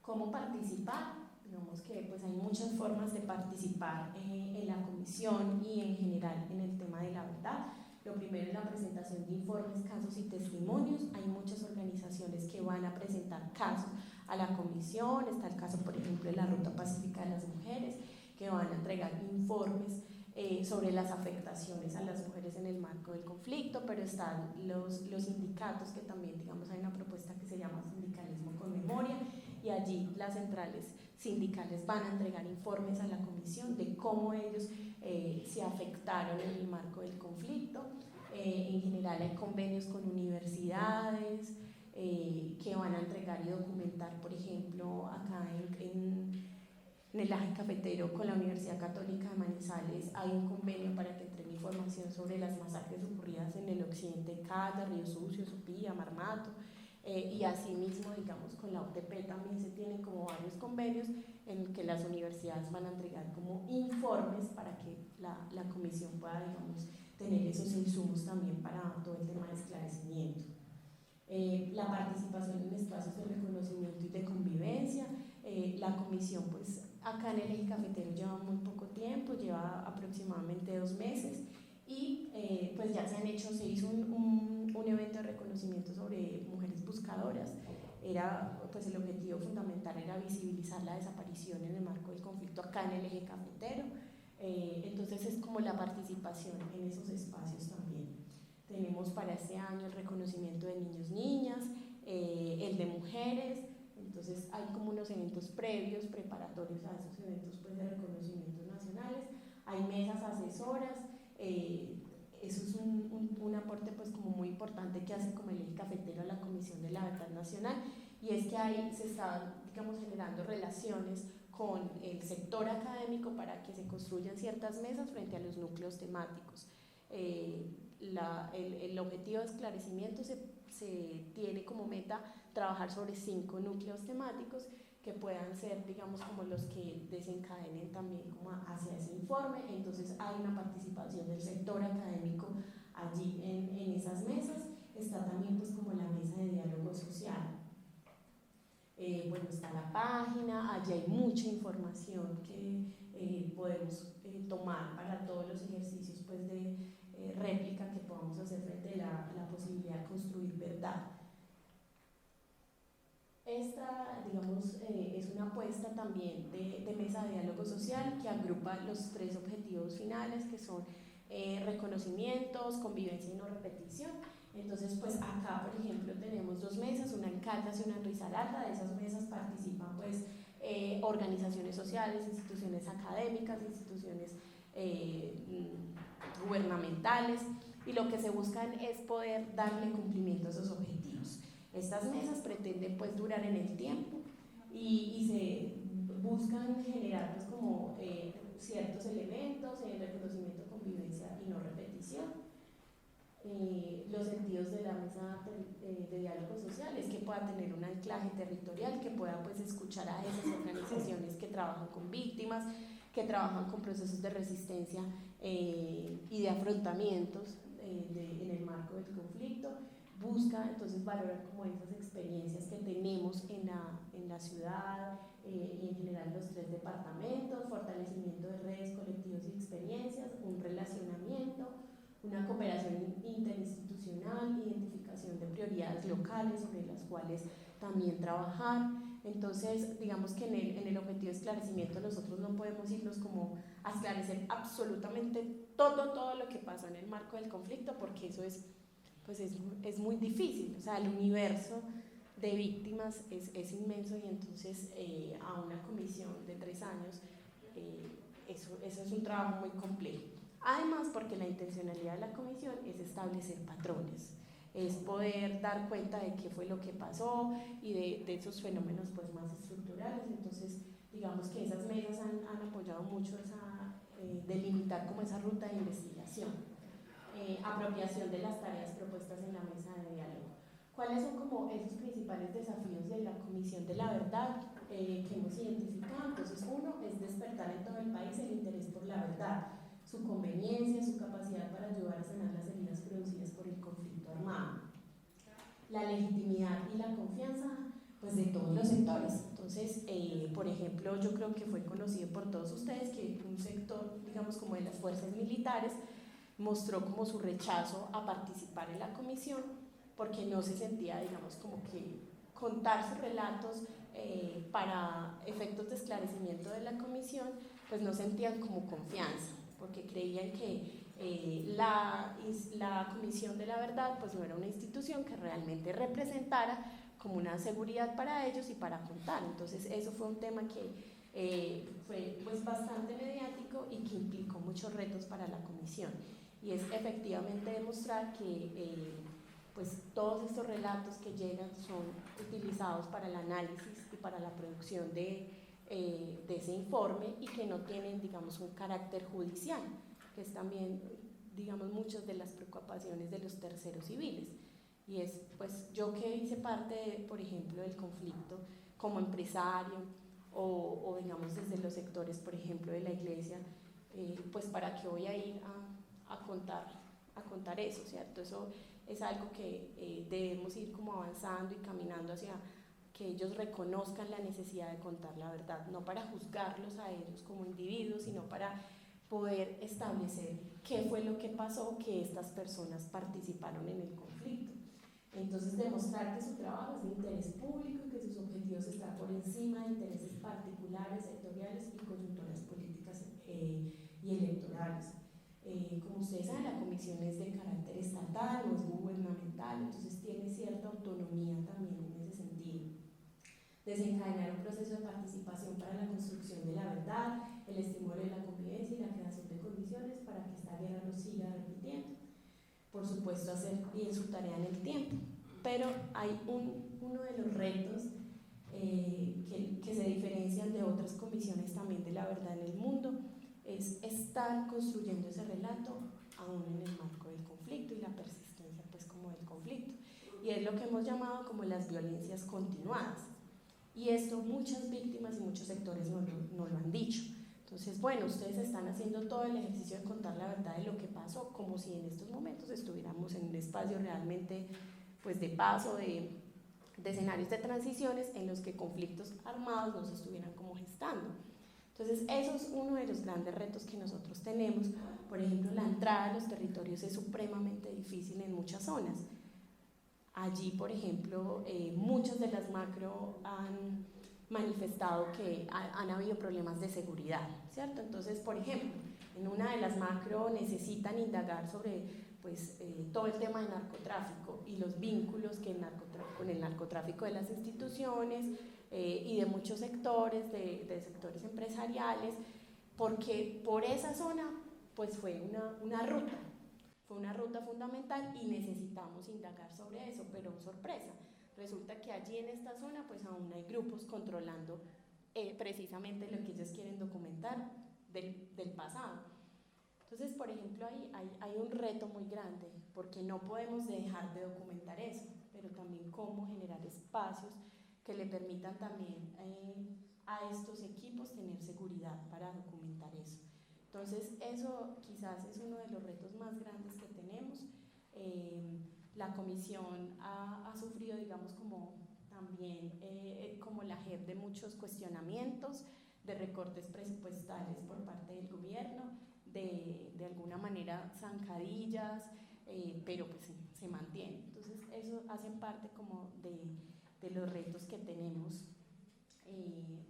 ¿Cómo participar? Digamos que pues hay muchas formas de participar en la comisión y en general en el tema de la verdad. Lo primero es la presentación de informes, casos y testimonios. Hay muchas organizaciones que van a presentar casos a la comisión. Está el caso, por ejemplo, de la Ruta Pacífica de las Mujeres, que van a entregar informes sobre las afectaciones a las mujeres en el marco del conflicto, pero están los sindicatos, que también, digamos, hay una propuesta que se llama Sindicalismo con Memoria, y allí las centrales sindicales van a entregar informes a la comisión de cómo ellos se afectaron en el marco del conflicto. En general hay convenios con universidades que van a entregar y documentar, por ejemplo, acá en el Eje Cafetero con la Universidad Católica de Manizales hay un convenio para que entregue información sobre las masacres ocurridas en el occidente de Cala, Río Sucio, Supía, Marmato, y asimismo, digamos, con la UTP también se tienen como varios convenios en que las universidades van a entregar como informes para que la comisión pueda, digamos, tener esos insumos también para todo el tema de esclarecimiento. La participación en espacios de reconocimiento y de convivencia. La comisión, pues acá en el Eje Cafetero lleva muy poco tiempo, lleva aproximadamente 2 meses, y pues ya se hizo un evento de reconocimiento sobre mujeres buscadoras. Pues el objetivo fundamental era visibilizar la desaparición en el marco del conflicto acá en el Eje Cafetero. Entonces es como la participación en esos espacios también. Tenemos para este año el reconocimiento de niños, niñas, el de mujeres, entonces hay como unos eventos previos, preparatorios a esos eventos pues, de reconocimientos nacionales, hay mesas asesoras, eso es un aporte pues como muy importante que hace como el eje cafetero a la Comisión de la Verdad Nacional, y es que ahí se están, digamos, generando relaciones con el sector académico para que se construyan ciertas mesas frente a los núcleos temáticos. El objetivo de esclarecimiento se tiene como meta trabajar sobre 5 núcleos temáticos que puedan ser, digamos, como los que desencadenen también como hacia ese informe. Entonces hay una participación del sector académico allí en esas mesas. Está también pues como la mesa de diálogo social. Bueno, está la página, allí hay mucha información que podemos tomar para todos los ejercicios pues, de réplica que podamos hacer frente a la posibilidad de construir verdad. Esta, digamos, es una apuesta también de mesa de diálogo social que agrupa los 3 objetivos finales que son reconocimientos, convivencia y no repetición. Entonces, pues acá, por ejemplo, tenemos 2 mesas, una en Caldas y una en Risaralda. De esas mesas participan pues organizaciones sociales, instituciones académicas, instituciones gubernamentales, y lo que se buscan es poder darle cumplimiento a esos objetivos. Estas mesas pretenden pues durar en el tiempo y se buscan generar pues como ciertos elementos en reconocimiento, convivencia y no repetición. Los sentidos de la mesa de diálogo social es que pueda tener un anclaje territorial, que pueda pues escuchar a esas organizaciones que trabajan con víctimas, que trabajan con procesos de resistencia y de afrontamientos en el marco del conflicto. Busca entonces valorar como esas experiencias que tenemos en la ciudad y en general los 3 departamentos, fortalecimiento de redes, colectivos y experiencias, un relacionamiento, una cooperación interinstitucional, identificación de prioridades locales sobre las cuales también trabajar. Entonces, digamos que en el objetivo de esclarecimiento nosotros no podemos irnos como a esclarecer absolutamente todo lo que pasó en el marco del conflicto, porque eso es muy difícil. O sea, el universo de víctimas es inmenso, y entonces a una comisión de 3 años eso es un trabajo muy complejo. Además, porque la intencionalidad de la comisión es establecer patrones, es poder dar cuenta de qué fue lo que pasó y de esos fenómenos pues, más estructurales. Entonces, digamos que esas mesas han apoyado mucho delimitar como esa ruta de investigación. Apropiación de las tareas propuestas en la mesa de diálogo. ¿Cuáles son como esos principales desafíos de la Comisión de la Verdad que hemos identificado? Entonces, uno es despertar en todo el país el interés por la verdad, su conveniencia, su capacidad para ayudar a sanar las heridas producidas por el conflicto armado, la legitimidad y la confianza pues, de todos los sectores. Entonces, por ejemplo, yo creo que fue conocido por todos ustedes que un sector, digamos, como de las fuerzas militares, mostró como su rechazo a participar en la comisión porque no se sentía, digamos, como que contar sus relatos para efectos de esclarecimiento de la comisión, pues no sentían como confianza, porque creían que la Comisión de la Verdad pues no era una institución que realmente representara como una seguridad para ellos y para contar. Entonces eso fue un tema que fue pues bastante mediático y que implicó muchos retos para la comisión, y es efectivamente demostrar que pues todos estos relatos que llegan son utilizados para el análisis y para la producción de ese informe, y que no tienen, digamos, un carácter judicial, que es también, digamos, muchas de las preocupaciones de los terceros civiles. Y es, pues, yo que hice parte, por ejemplo, del conflicto como empresario o digamos, desde los sectores, por ejemplo, de la iglesia, pues, ¿para qué voy a ir a contar eso, ¿cierto? Eso es algo que debemos ir como avanzando y caminando hacia que ellos reconozcan la necesidad de contar la verdad, no para juzgarlos a ellos como individuos, sino para poder establecer qué fue lo que pasó, que estas personas participaron en el conflicto. Entonces, demostrar que su trabajo es de interés público y que sus objetivos están por encima de intereses particulares, sectoriales y coyunturas políticas y electorales. Como ustedes saben, la comisión es de carácter estatal, no es gubernamental, entonces tiene cierta autonomía también en ese sentido. Desencadenar un proceso de participación para la construcción de la verdad, el estímulo de la convivencia y la creación de condiciones para que esta guerra no siga repitiendo. Por supuesto, hacer bien su tarea en el tiempo, pero hay uno de los retos que se diferencian de otras comisiones también de la verdad en el mundo, es estar construyendo ese relato aún en el marco del conflicto y la persistencia pues como del conflicto, y es lo que hemos llamado como las violencias continuadas, y esto muchas víctimas y muchos sectores no lo han dicho. Entonces, bueno, ustedes están haciendo todo el ejercicio de contar la verdad de lo que pasó, como si en estos momentos estuviéramos en un espacio realmente pues de paso, de escenarios de transiciones en los que conflictos armados no se estuvieran como gestando. Entonces, eso es uno de los grandes retos que nosotros tenemos. Por ejemplo, la entrada a los territorios es supremamente difícil en muchas zonas. Allí, por ejemplo, muchas de las macro han manifestado que han habido problemas de seguridad, ¿cierto? Entonces, por ejemplo, en una de las macro necesitan indagar sobre pues, todo el tema de narcotráfico y los vínculos que con el narcotráfico de las instituciones y de muchos sectores, de sectores empresariales, porque por esa zona pues fue una ruta. Fue una ruta fundamental y necesitamos indagar sobre eso, pero sorpresa, resulta que allí en esta zona pues aún hay grupos controlando precisamente lo que ellos quieren documentar del pasado. Entonces, por ejemplo, hay un reto muy grande, porque no podemos dejar de documentar eso, pero también cómo generar espacios que le permitan también a estos equipos tener seguridad para documentar eso. Entonces, eso quizás es uno de los retos más grandes que tenemos. La comisión ha sufrido, digamos, como también como la JEP de muchos cuestionamientos, de recortes presupuestales por parte del gobierno, de alguna manera zancadillas, pero pues sí, se mantiene. Entonces, eso hace parte como de los retos que tenemos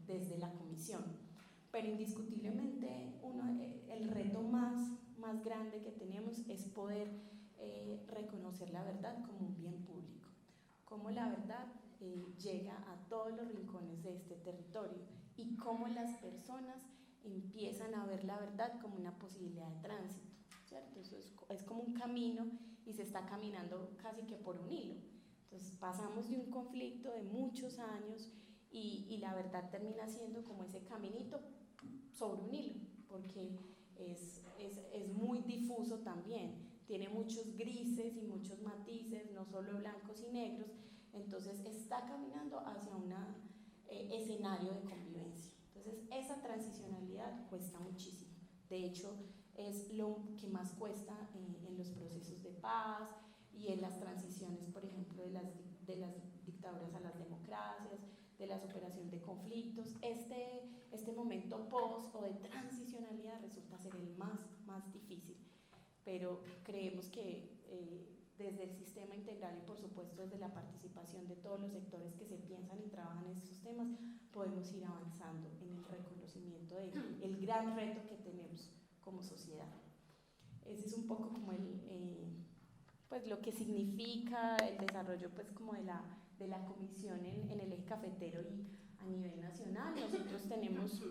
desde la comisión. Pero indiscutiblemente el reto más grande que tenemos es poder reconocer la verdad como un bien público, cómo la verdad llega a todos los rincones de este territorio y cómo las personas empiezan a ver la verdad como una posibilidad de tránsito, ¿cierto? Eso es como un camino y se está caminando casi que por un hilo. Entonces pasamos de un conflicto de muchos años y la verdad termina siendo como ese caminito sobre un hilo, porque es muy difuso también, tiene muchos grises y muchos matices, no solo blancos y negros, entonces está caminando hacia un escenario de convivencia. Entonces esa transicionalidad cuesta muchísimo, de hecho es lo que más cuesta en los procesos de paz y en las transiciones, por ejemplo, de las dictaduras a las democracias, de la superación de conflictos. Este momento post o de transicionalidad resulta ser el más difícil, pero creemos que desde el sistema integral y por supuesto desde la participación de todos los sectores que se piensan y trabajan en estos temas, podemos ir avanzando en el reconocimiento del gran reto que tenemos como sociedad. Ese es un poco como pues lo que significa el desarrollo pues como de la comisión en el eje cafetero y a nivel nacional. Nosotros tenemos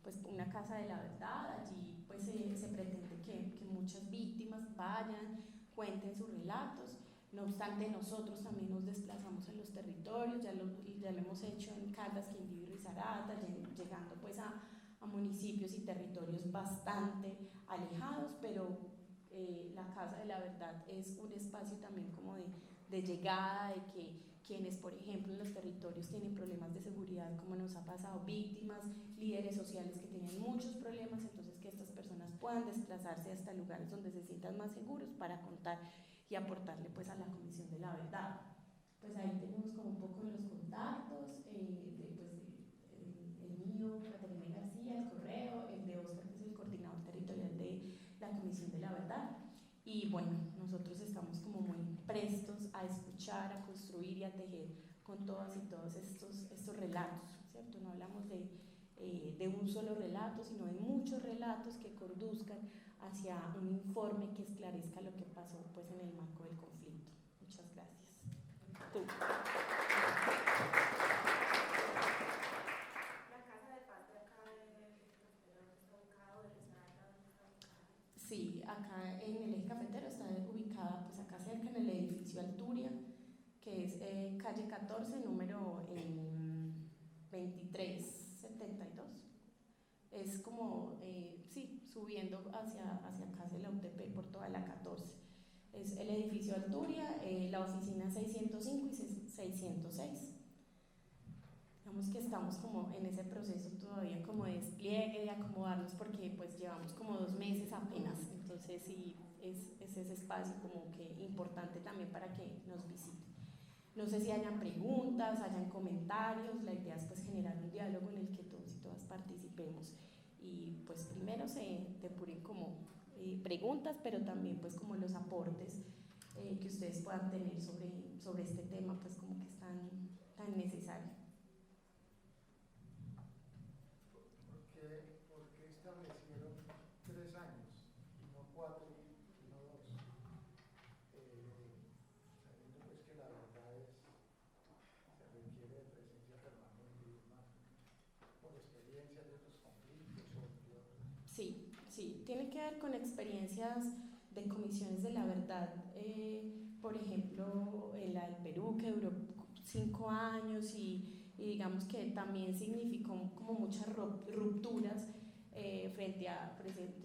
pues una casa de la verdad, allí pues se pretende que muchas víctimas vayan, cuenten sus relatos. No obstante, nosotros también nos desplazamos en los territorios, ya lo hemos hecho en Caldas, Quindío y Risaralda, llegando pues a municipios y territorios bastante alejados, pero la Casa de la Verdad es un espacio también como de llegada, de que quienes, por ejemplo, en los territorios tienen problemas de seguridad, como nos ha pasado, víctimas, líderes sociales que tienen muchos problemas, entonces que estas personas puedan desplazarse hasta lugares donde se sientan más seguros para contar y aportarle pues a la Comisión de la Verdad. Pues ahí tenemos como un poco los contactos, el mío, Caterina García, el correo, el de Oscar, que es el coordinador territorial de la Comisión de la Verdad. Y bueno, nosotros estamos como muy prestos a escuchar, a construir y a tejer con todas y todos estos relatos, ¿cierto? No hablamos de de un solo relato, sino de muchos relatos que conduzcan hacia un informe que esclarezca lo que pasó pues, en el marco del conflicto. Muchas gracias. Tú. Sí, acá en el eje cafetero está ubicada pues acá cerca en el edificio Alturia, que es calle 14, número 2372. Es como, sí, subiendo hacia casa de la UTP por toda la 14. Es el edificio Alturia, la oficina 605 y 606. Digamos que estamos como en ese proceso todavía como de despliegue, de acomodarnos, porque pues llevamos como 2 meses apenas, entonces sí, es ese espacio como que importante también para que nos visiten. No sé si hayan preguntas, hayan comentarios, la idea es pues generar un diálogo en el que todos y todas participemos y pues primero se depuren como preguntas, pero también pues como los aportes que ustedes puedan tener sobre este tema pues como que es tan necesario. ¿Por qué establecieron 3 años y no 4 y no 2? Sabiendo pues que la verdad se requiere de presencia permanente y demás, por experiencias de otros conflictos o de otros. Sí, tiene que ver con experiencias de comisiones de la verdad, por ejemplo, la del Perú, que duró 5 años y digamos que también significó como muchas rupturas frente a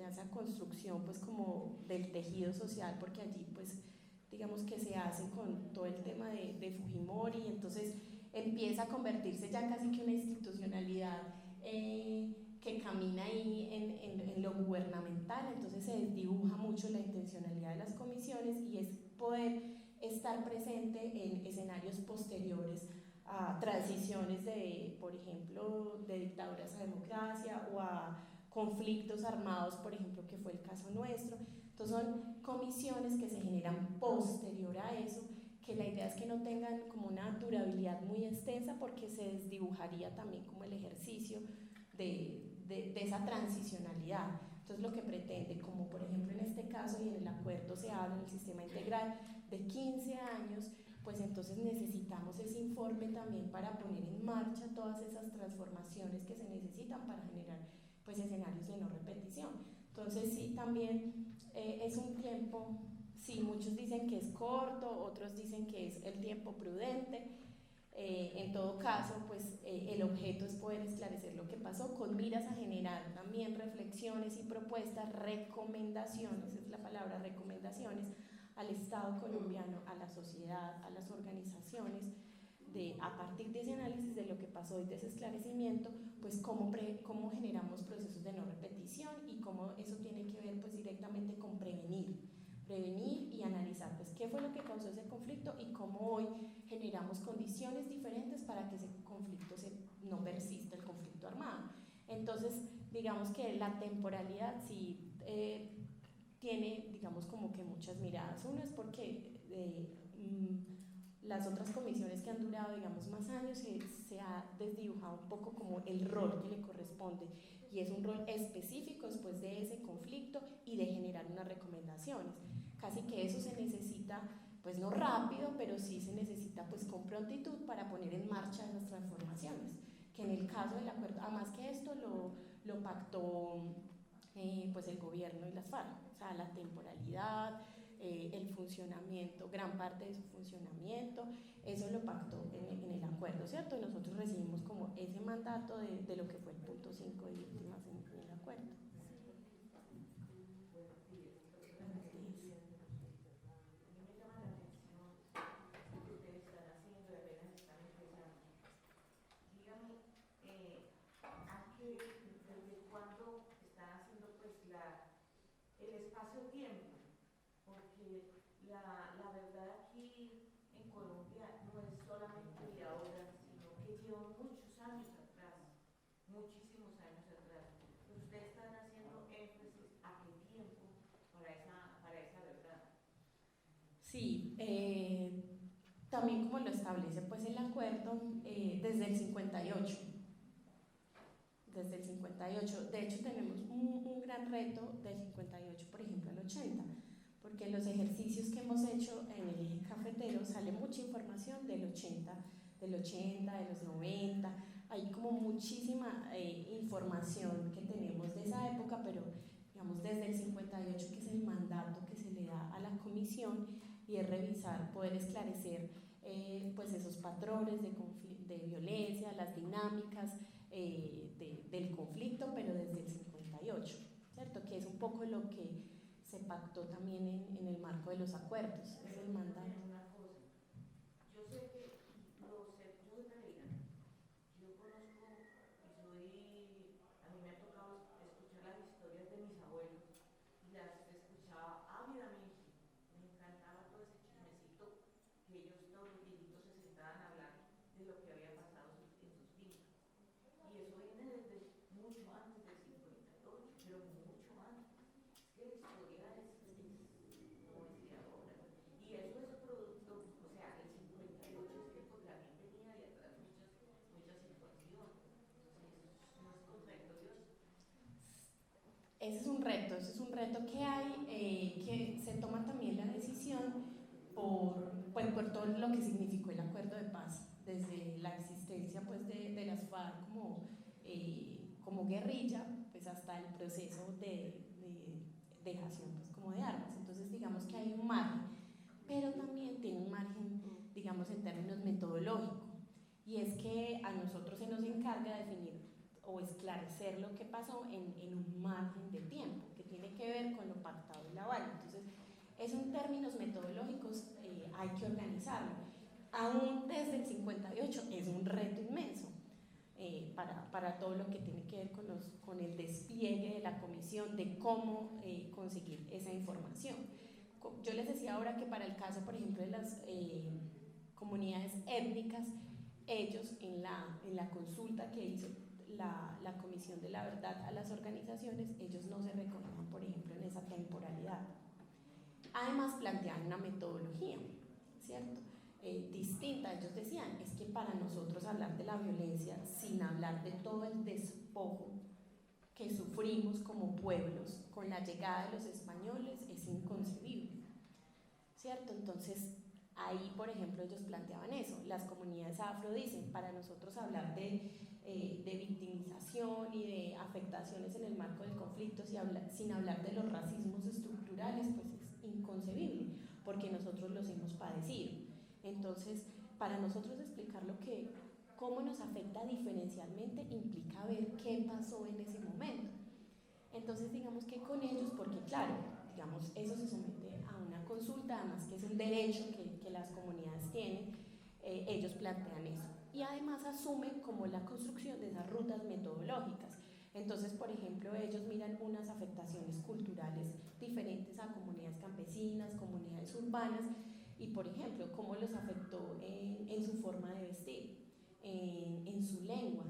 esa construcción pues como del tejido social, porque allí pues digamos que se hace con todo el tema de Fujimori, entonces empieza a convertirse ya casi que una institucionalidad que camina ahí en lo gubernamental, entonces se desdibuja mucho la intencionalidad de las comisiones y es poder estar presente en escenarios posteriores a transiciones de, por ejemplo, de dictaduras a democracia o a conflictos armados, por ejemplo, que fue el caso nuestro. Entonces son comisiones que se generan posterior a eso, que la idea es que no tengan como una durabilidad muy extensa porque se desdibujaría también como el ejercicio de esa transicionalidad. Entonces lo que pretende, como por ejemplo en este caso y en el acuerdo se habla en el sistema integral de 15 años, pues entonces necesitamos ese informe también para poner en marcha todas esas transformaciones que se necesitan para generar pues escenarios de no repetición. Entonces sí, también es un tiempo, sí, muchos dicen que es corto, otros dicen que es el tiempo prudente. En todo caso, pues el objeto es poder esclarecer lo que pasó con miras a generar también reflexiones y propuestas, recomendaciones, es la palabra recomendaciones, al Estado colombiano, a la sociedad, a las organizaciones, a partir de ese análisis de lo que pasó y de ese esclarecimiento, pues cómo generamos procesos de no repetición y cómo eso tiene que ver pues directamente con prevenir y analizar pues qué fue lo que causó ese conflicto y cómo hoy generamos condiciones diferentes para que ese conflicto no persista, el conflicto armado. Entonces, digamos que la temporalidad sí tiene, digamos, como que muchas miradas. Uno es porque las otras comisiones que han durado, digamos, más años, se ha desdibujado un poco como el rol que le corresponde y es un rol específico después de ese conflicto y de generar unas recomendaciones. Casi que eso se necesita, pues no rápido, pero sí se necesita pues con prontitud para poner en marcha esas transformaciones, que en el caso del acuerdo, además que esto lo pactó pues el gobierno y las FARC, o sea, la temporalidad, el funcionamiento, gran parte de su funcionamiento, eso lo pactó en el acuerdo, ¿cierto? Y nosotros recibimos como ese mandato de lo que fue el punto 5 de víctimas en el acuerdo. La verdad aquí en Colombia no es solamente de ahora, sino que lleva muchos años atrás, muchísimos años atrás. Pero ustedes están haciendo énfasis a qué tiempo para esa verdad. Sí, también como lo establece pues el acuerdo, desde el 58. desde el 58. De hecho, tenemos un gran reto del 58, por ejemplo, al 80, porque en los ejercicios que hemos hecho en el eje cafetero sale mucha información del 80, de los 90, hay como muchísima información que tenemos de esa época, pero digamos desde el 58, que es el mandato que se le da a la comisión, y es revisar, poder esclarecer pues esos patrones de violencia, las dinámicas del conflicto, pero desde el 58, ¿cierto? Que es un poco lo que se pactó también en el marco de los acuerdos, es el mandato. Yo sé que yo soy peregrina, yo conozco a mí me ha tocado escuchar las historias de mis abuelos y las escuchaba ávidamente, me encantaba todo ese chismecito que ellos todos los viejitos se sentaban a hablar de lo que había pasado en sus vidas. Y eso viene desde mucho antes del 58, pero mucho antes. Es que la historia no es de ahora. Y eso es producto, o sea, el 58 es que pues la gente venía de atrás mucha situación. Entonces, no es contradictorio. Ese es un reto que hay, que se toma también la decisión por todo lo que significó el acuerdo de paz, desde la existencia pues, de las FARC como guerrilla, pues hasta el proceso de dejación pues, como de armas. Entonces digamos que hay un margen, pero también tiene un margen, digamos, en términos metodológicos, y es que a nosotros se nos encarga definir o esclarecer lo que pasó en un margen de tiempo, que tiene que ver con lo pactado en La Habana. Entonces, eso en términos metodológicos hay que organizarlo. Aún desde el 58 es un reto inmenso para todo lo que tiene que ver con el despliegue de la comisión, de cómo conseguir esa información. Yo les decía ahora que para el caso, por ejemplo, de las comunidades étnicas, ellos en la consulta que hizo la Comisión de la Verdad a las organizaciones, ellos no se recogían, por ejemplo, en esa temporalidad. Además planteaban una metodología, ¿cierto? Distinta. Ellos decían, es que para nosotros hablar de la violencia sin hablar de todo el despojo que sufrimos como pueblos con la llegada de los españoles es inconcebible, ¿cierto? Entonces ahí, por ejemplo, ellos planteaban eso. Las comunidades afro dicen, para nosotros hablar de victimización y de afectaciones en el marco del conflicto sin hablar de los racismos estructurales, pues es inconcebible, porque nosotros los hemos padecido. Entonces, para nosotros explicar cómo nos afecta diferencialmente implica ver qué pasó en ese momento. Entonces, digamos que con ellos, porque claro, digamos, eso se somete a una consulta, además que es un derecho que las comunidades tienen, ellos plantean eso. Y además asumen como la construcción de esas rutas metodológicas. Entonces, por ejemplo, ellos miran unas afectaciones culturales diferentes a comunidades campesinas, comunidades urbanas, y por ejemplo, cómo los afectó en su forma de vestir, en su lengua,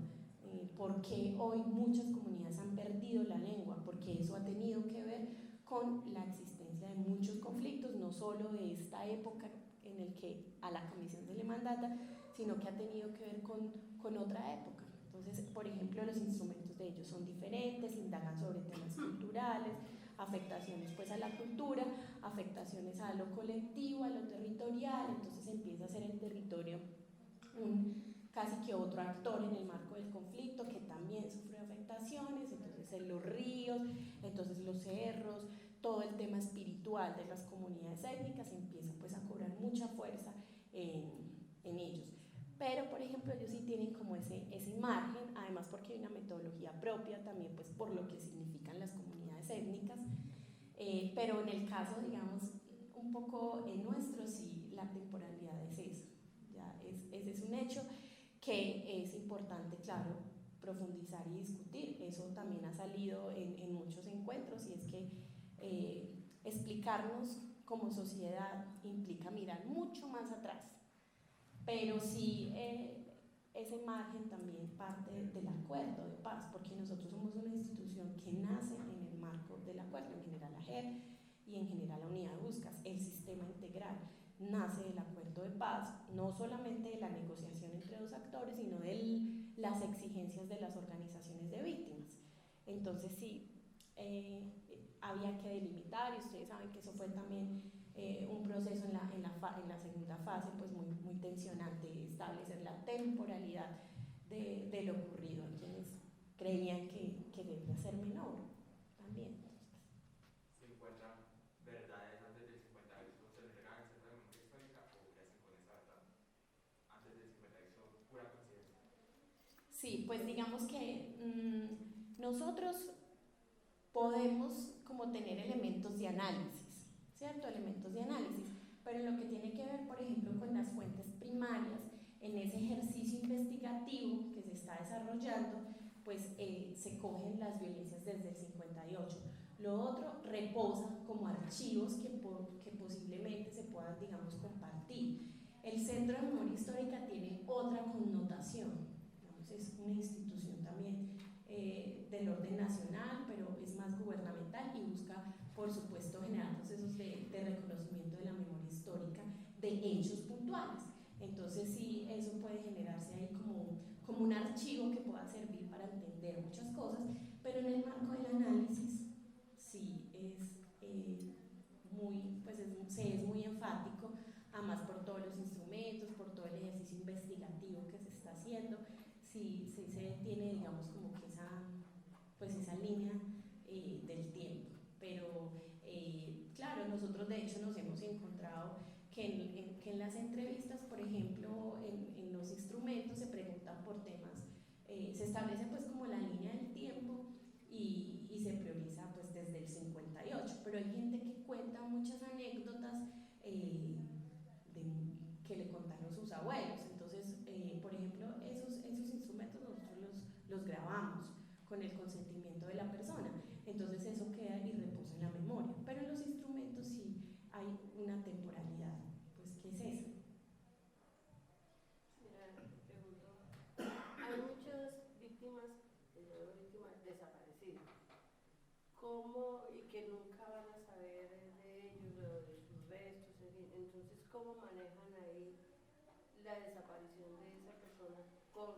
por qué hoy muchas comunidades han perdido la lengua, porque eso ha tenido que ver con la existencia de muchos conflictos, no solo de esta época en el que a la comisión se le mandata, sino que ha tenido que ver con otra época. Entonces, por ejemplo, los instrumentos de ellos son diferentes, indagan sobre temas culturales, afectaciones pues a la cultura, afectaciones a lo colectivo, a lo territorial. Entonces empieza a ser el territorio casi que otro actor en el marco del conflicto que también sufre afectaciones. Entonces en los ríos, entonces los cerros, todo el tema espiritual de las comunidades étnicas empieza pues a cobrar mucha fuerza en ellos. Pero, por ejemplo, ellos sí tienen como ese margen, además porque hay una metodología propia también, pues por lo que significan las comunidades étnicas, pero en el caso, digamos, un poco nuestro, sí, la temporalidad es eso, ya ese es un hecho que es importante, claro, profundizar y discutir. Eso también ha salido en muchos encuentros, y es que explicarnos como sociedad implica mirar mucho más atrás. Pero sí, ese margen también parte del acuerdo de paz, porque nosotros somos una institución que nace en el marco del acuerdo, en general la JEP y en general la unidad de búsquedas. El sistema integral nace del acuerdo de paz, no solamente de la negociación entre dos actores, sino de las exigencias de las organizaciones de víctimas. Entonces sí, había que delimitar, y ustedes saben que eso fue también un proceso en la segunda fase pues muy tensionante, establecer la temporalidad de lo ocurrido en quienes creían que debía ser menor también. ¿Se encuentran verdades antes del 58? ¿Se entregan en cierta memoria histórica o qué hacen con esa verdad? Antes del 58, pura coincidencia. Sí, pues digamos que nosotros podemos como tener elementos de análisis, ¿cierto? Elementos de análisis, pero en lo que tiene que ver, por ejemplo, con las fuentes primarias, en ese ejercicio investigativo que se está desarrollando, pues se cogen las violencias desde el 58. Lo otro reposa como archivos que posiblemente se puedan, digamos, compartir. El Centro de Memoria Histórica tiene otra connotación, digamos, es una institución también del orden nacional, pero es más gubernamental y busca, por supuesto, generar procesos de reconocimiento de la memoria histórica de hechos puntuales. Entonces sí, eso puede generarse ahí como un archivo que pueda servir para entender muchas cosas, pero en el marco del análisis sí se es muy enfático, además por todos los instrumentos, por todo el ejercicio investigativo que se está haciendo, sí se tiene, digamos, como que esa línea del tiempo. Pero claro, nosotros de hecho nos hemos encontrado que en las entrevistas, por ejemplo, en los instrumentos se preguntan por temas, se establece pues como la línea del tiempo y se prioriza pues desde el 58, pero hay gente que cuenta muchas anécdotas que le contaron sus abuelos. Entonces, por ejemplo, esos instrumentos nosotros los grabamos con el consentimiento de la persona, entonces eso queda y reposa en la memoria, pero en los instrumentos sí hay una temporalidad, pues ¿qué es eso? Mira, te pregunto, hay muchas víctimas desaparecidas, ¿cómo? Y que nunca van a saber de ellos o de sus restos, en fin. Entonces, ¿cómo manejan ahí la desaparición de esa persona con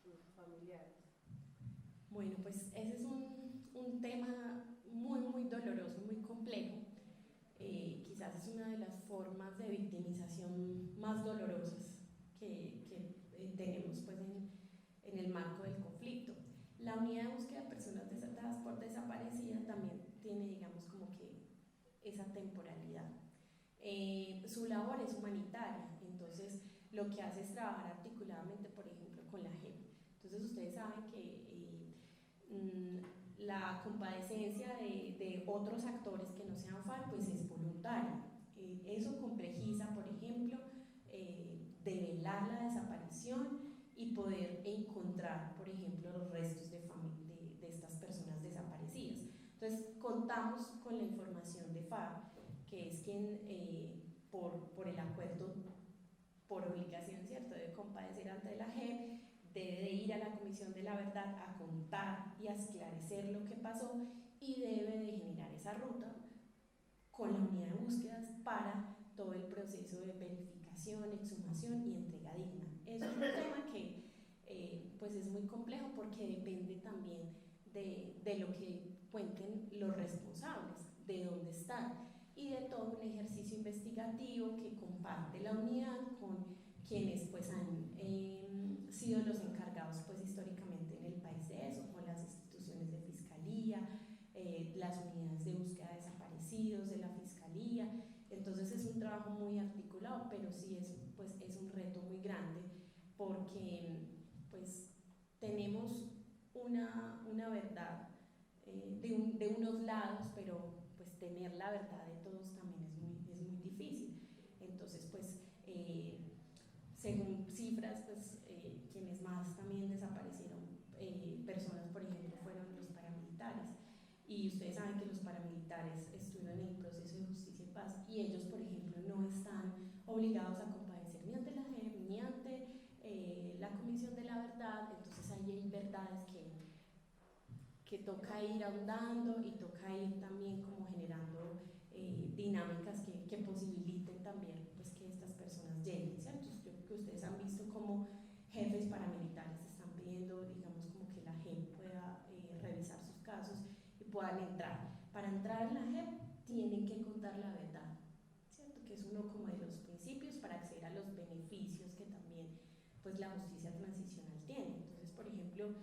sus familiares? Bueno, pues ese es un tema muy doloroso, muy complejo. Quizás es una de las formas de victimización más dolorosas que tenemos pues, en el marco del conflicto. La unidad de búsqueda de personas dadas por desaparecidas también tiene, digamos, como que esa temporalidad. Su labor es humanitaria, entonces lo que hace es trabajar articuladamente, por ejemplo, con la JEP. Entonces ustedes saben que la compadecencia de otros actores que no sean FARC pues es voluntaria. Eso complejiza, por ejemplo, develar la desaparición y poder encontrar, por ejemplo, los restos de estas personas desaparecidas. Entonces contamos con la información de FARC, que es quien por el acuerdo, por obligación, ¿cierto?, debe compadecer ante la JEP, debe de ir a la Comisión de la Verdad a contar y a esclarecer lo que pasó y debe de generar esa ruta con la unidad de búsquedas para todo el proceso de verificación, exhumación y entrega digna. Eso es un tema que pues es muy complejo porque depende también de lo que cuenten los responsables, de dónde están y de todo un ejercicio investigativo que comparte la unidad con quienes pues han sido los encargados pues históricamente en el país de eso, con las instituciones de fiscalía, las unidades de búsqueda de desaparecidos de la fiscalía. Entonces es un trabajo muy articulado, pero sí es un reto muy grande porque pues tenemos una verdad de unos lados, pero pues tener la verdad de todos también es muy difícil. Entonces pues según cifras, pues quienes más también desaparecieron personas, por ejemplo, fueron los paramilitares. Y ustedes saben que los paramilitares estuvieron en el proceso de justicia y paz y ellos, por ejemplo, no están obligados a compadecer ni ante la JEP ni ante la Comisión de la Verdad. Entonces ahí hay verdades que toca ir ahondando y toca ir también como generando dinámicas que posibiliten también pues, que estas personas lleguen, ¿cierto? Yo creo que ustedes han visto cómo jefes paramilitares están puedan entrar. Para entrar en la JEP tienen que contar la verdad, ¿cierto? Que es uno como de los principios para acceder a los beneficios que también pues la justicia transicional tiene. Entonces, por ejemplo,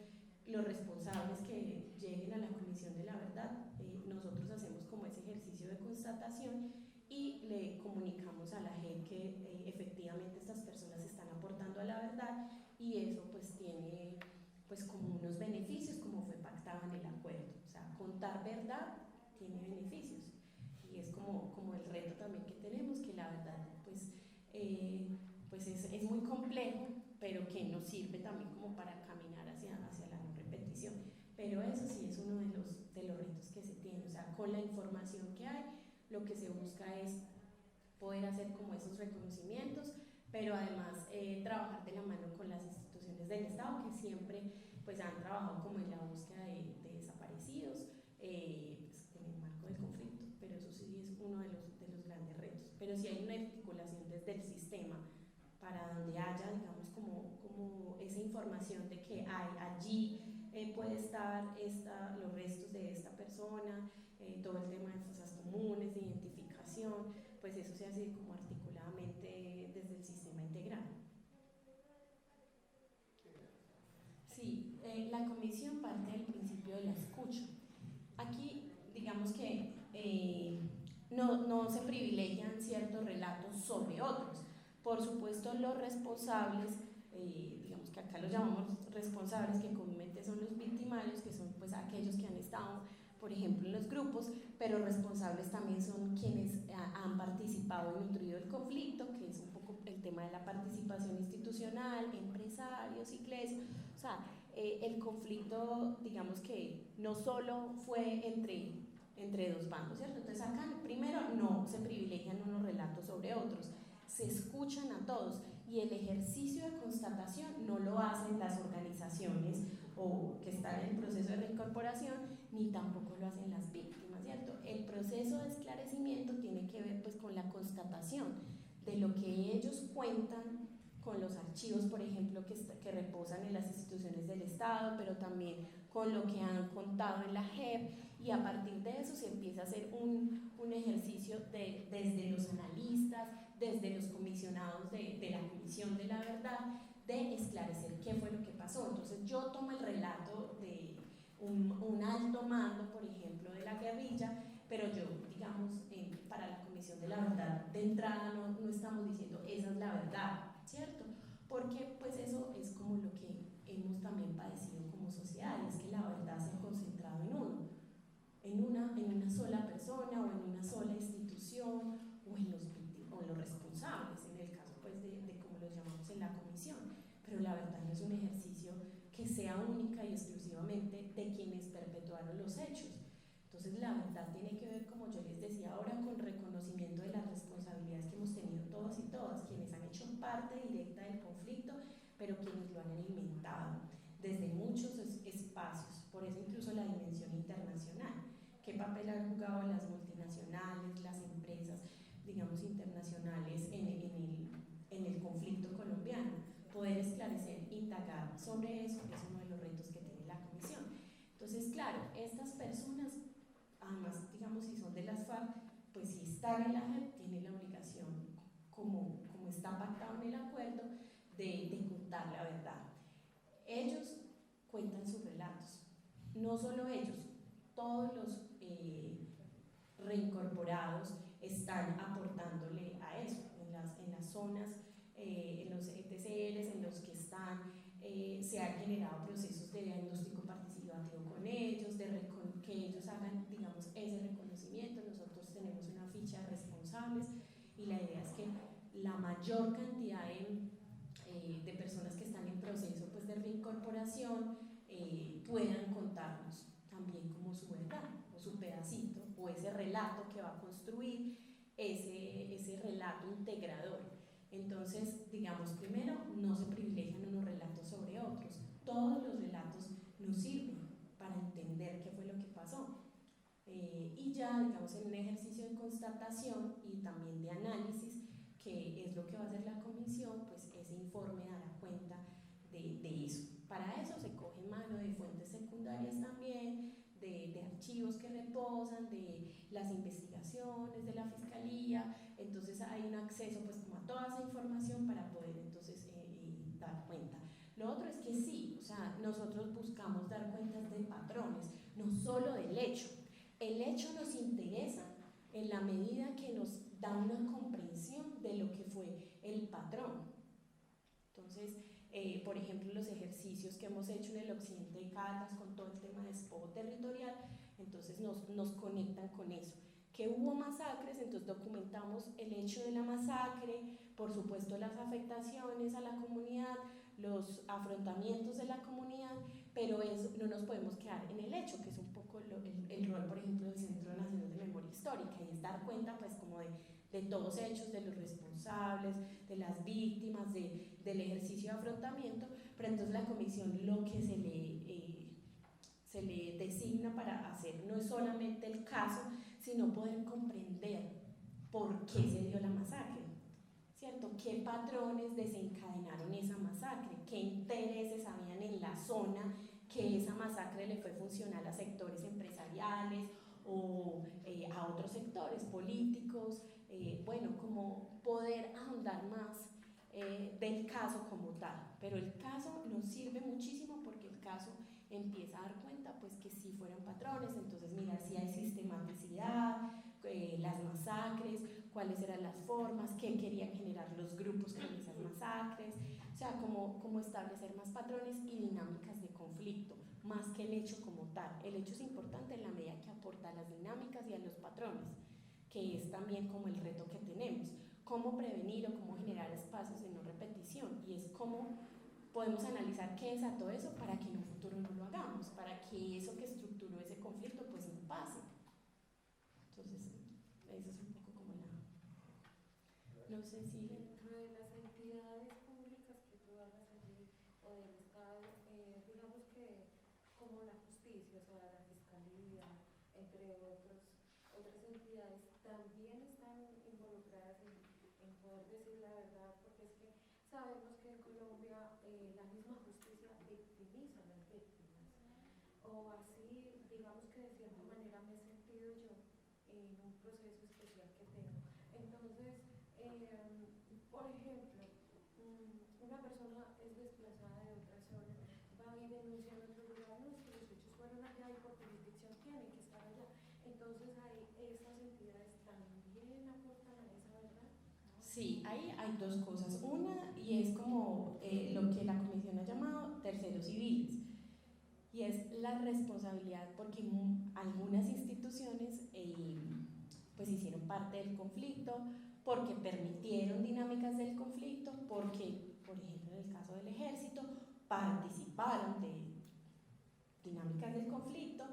los responsables que lleguen a la Comisión de la Verdad, nosotros hacemos como ese ejercicio de constatación y le comunicamos a la JEP que efectivamente estas personas están aportando a la verdad, y eso pues tiene pues como unos beneficios como fue pactado en el acuerdo. O sea, contar verdad tiene beneficios, y es como el reto también que tenemos, que la verdad pues es muy complejo, pero que nos sirve también como para caminar hacia la no repetición. Pero eso sí es uno de los retos que se tiene. O sea, con la información que hay, lo que se busca es poder hacer como esos reconocimientos, pero además trabajar de la mano con las instituciones del Estado, que siempre pues han trabajado como en la búsqueda de desaparecidos, pues, en el marco del conflicto. Pero eso sí es uno de los grandes retos. Pero sí hay una articulación desde el sistema para donde haya, digamos, como esa información de que allí puede estar los restos de esta persona, todo el tema de fosas comunes, de identificación, pues eso se hace como articuladamente desde el sistema integral. Sí, la comisión parte del principio de la escucha. Aquí, digamos que no se privilegian ciertos relatos sobre otros. Por supuesto, los responsables, digamos que acá los llamamos responsables, que comúnmente son los victimarios, que son pues aquellos que han estado, por ejemplo, en los grupos, pero responsables también son quienes han participado y nutrido el conflicto, que es un poco el tema de la participación institucional, empresarios, iglesias. O sea, el conflicto, digamos que no solo fue entre dos bandos, ¿cierto? Entonces acá primero no se privilegian unos relatos sobre otros, se escuchan a todos, y el ejercicio de constatación no lo hacen las organizaciones o que están en el proceso de reincorporación, ni tampoco lo hacen las víctimas, ¿cierto? El proceso de esclarecimiento tiene que ver pues con la constatación de lo que ellos cuentan con los archivos, por ejemplo, que reposan en las instituciones del Estado, pero también con lo que han contado en la JEP, y a partir de eso se empieza a hacer un ejercicio desde los analistas, desde los comisionados de la Comisión de la Verdad, de esclarecer qué fue lo que pasó. Entonces yo tomo el relato de un alto mando, por ejemplo, de la guerrilla, pero yo, digamos, para la Comisión de la Verdad, de entrada no estamos diciendo esa es la verdad, ¿cierto? Porque pues eso es como lo que hemos también padecido como sociedad, y es que la verdad se ha concentrado en una sola persona o en una sola institución o en los responsables, en el caso pues de como los llamamos en la comisión. Pero la verdad no es un ejercicio que sea única y exclusivamente de quienes perpetuaron los hechos. Entonces la verdad tiene que ver, como yo les decía ahora, con reconocimiento de las responsabilidades que hemos tenido todos y todas, quienes han hecho parte directa del conflicto, pero quienes lo han alimentado desde muchos espacios. Por eso incluso la dimensión internacional. ¿Qué papel han jugado las multinacionales, las empresas, digamos, internacionales en el conflicto colombiano? Poder esclarecer, indagar sobre eso es uno de los retos que tiene la comisión. Entonces, claro, estas personas, además, digamos, si son de las FARC, pues si están en la JEP, tienen la obligación, como está pactado en el acuerdo, de contar la verdad. Ellos cuentan sus relatos, no solo ellos, todos los reincorporados están aportándole a eso, en las zonas, en los ETCRs en los que están, se han generado procesos de diagnóstico participativo con ellos, que ellos hagan, digamos, ese reconocimiento. Nosotros tenemos una ficha de responsables, y la idea es que la mayor cantidad de personas que están en proceso pues, de reincorporación puedan contarnos también como su verdad, o su pedacito, o ese relato que va a construir ese relato integrador. Entonces, digamos, primero, no se privilegian unos relatos sobre otros. Todos los relatos nos sirven para entender qué fue lo que pasó. Y ya, digamos, en un ejercicio de constatación y también de análisis, que es lo que va a hacer la comisión, pues ese informe dará cuenta de eso. Para eso se coge mano de fuentes secundarias también, de archivos que reposan de las investigaciones de la fiscalía, entonces hay un acceso pues como a toda esa información para poder entonces dar cuenta. Lo otro es que sí, o sea, nosotros buscamos dar cuentas de patrones, no solo del hecho. El hecho nos interesa en la medida que nos da una comprensión de lo que fue el patrón. Entonces, por ejemplo, los ejercicios que hemos hecho en el occidente de Caldas con todo el tema de despojo territorial, entonces nos conectan con eso. Que hubo masacres, entonces documentamos el hecho de la masacre, por supuesto las afectaciones a la comunidad, los afrontamientos de la comunidad, pero eso no nos podemos quedar en el hecho, que es un poco el rol, por ejemplo, del Centro Nacional de Memoria Histórica, y es dar cuenta pues como de todos hechos, de los responsables, de las víctimas, del ejercicio de afrontamiento, pero entonces la comisión lo que se le designa para hacer no es solamente el caso, sino poder comprender por qué se dio la masacre, ¿cierto? ¿Qué patrones desencadenaron esa masacre? ¿Qué intereses habían en la zona que esa masacre le fue funcional a sectores empresariales o a otros sectores políticos? Bueno, como poder ahondar más del caso como tal, pero el caso nos sirve muchísimo porque el caso empieza a dar cuenta pues que sí fueron patrones, entonces mira si hay sistematicidad, las masacres, cuáles eran las formas, qué querían generar los grupos con esas masacres, o sea, como establecer más patrones y dinámicas de conflicto, más que el hecho como tal. El hecho es importante en la medida que aporta a las dinámicas y a los patrones, que es también como el reto que tenemos, cómo prevenir o cómo generar espacios de no repetición, y es cómo podemos analizar qué desató eso para que en un futuro no lo hagamos, para que eso que estructuró ese conflicto pues no pase. Entonces, eso es un poco como no sé si... Dentro de las entidades públicas que tú hablas allí, o del Estado, digamos que como la justicia, o sea, la fiscalía, entre otras entidades, también están involucradas en poder decir la verdad, porque es que sabemos que en Colombia la misma justicia victimiza a las víctimas, o así, digamos que de cierta manera me he sentido yo en un proceso especial que tengo. Entonces, por ejemplo, una persona es desplazada de otra zona, va y denuncia en otro lugar, no, es que los hechos fueron allá y por jurisdicción tienen que estar allá. Entonces, ahí estas entidades también aportan a esa verdad. Sí, ahí hay dos cosas. Una, y es como lo que la comisión ha llamado terceros civiles, y es la responsabilidad porque algunas instituciones pues hicieron parte del conflicto, porque permitieron dinámicas del conflicto, porque, por ejemplo, en el caso del ejército, participaron de dinámicas del conflicto.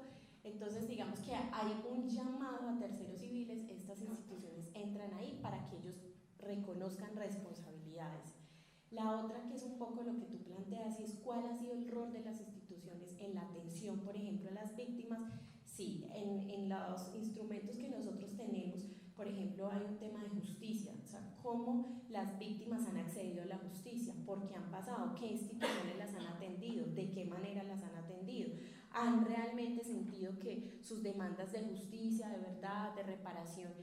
Entonces, digamos que hay un llamado a terceros civiles, estas instituciones entran ahí para que ellos reconozcan responsabilidades. La otra, que es un poco lo que tú planteas, y es cuál ha sido el rol de las instituciones en la atención, por ejemplo, a las víctimas. Sí, en los instrumentos que nosotros tenemos, por ejemplo, hay un tema de justicia, o sea, cómo las víctimas han accedido a la justicia, por qué han pasado, qué instituciones las han atendido, de qué manera las han atendido, han realmente sentido que sus demandas de justicia, de verdad, de reparación,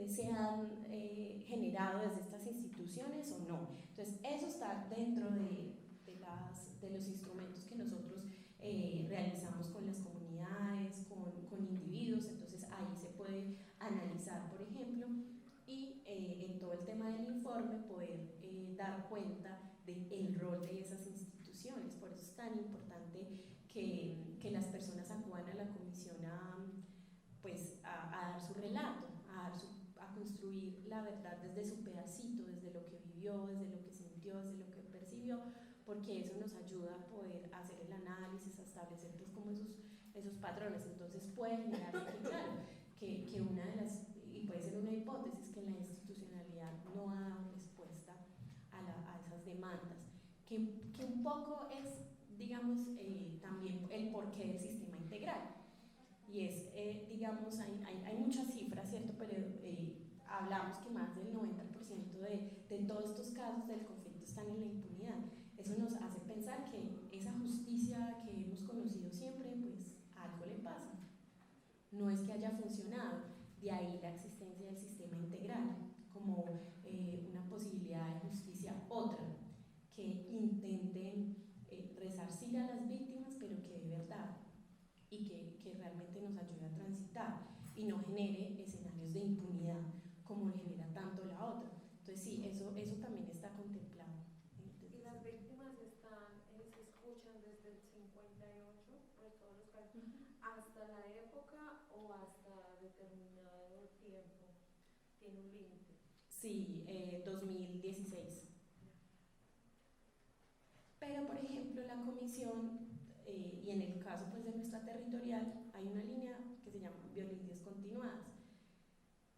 se han generado desde estas instituciones o no. Entonces, eso está dentro de los instrumentos que nosotros realizamos con las comunidades, con individuos, entonces ahí se puede analizar, por ejemplo, y en todo el tema del informe poder dar cuenta del rol de esas instituciones. Por eso es tan importante que las personas acudan a la comisión pues, a dar su relato, a construir la verdad desde su pedacito, desde lo que vivió, desde lo que sintió, desde lo que percibió, porque eso nos ayuda a poder hacer el análisis, a establecer pues como esos patrones. Entonces puede generar que, claro, que una de las, y puede ser una hipótesis, que la institucionalidad no ha dado respuesta a esas demandas, que un poco es, digamos, también el porqué del sistema integral. Y es, digamos, hay muchas cifras, ¿cierto? Pero hablamos que más del 90% de todos estos casos del conflicto están en la impunidad. Eso nos hace pensar que esa justicia que hemos conocido siempre, pues algo le pasa. no es que haya funcionado, de ahí la existencia del sistema integral como una posibilidad de justicia otra, que intenten resarcir a las víctimas, pero que de verdad, y que realmente nos ayude a transitar y no genere escenarios de impunidad como le genera tanto la otra. Entonces sí, eso también está contemplado. ¿Y las víctimas se escuchan desde el 58, pues todos los casos, hasta la época o hasta determinado tiempo? ¿Tiene un límite? Sí, 2016. Pero, por ejemplo, la comisión, y en el caso pues, de nuestra territorial, hay una línea que se llama violencias continuadas.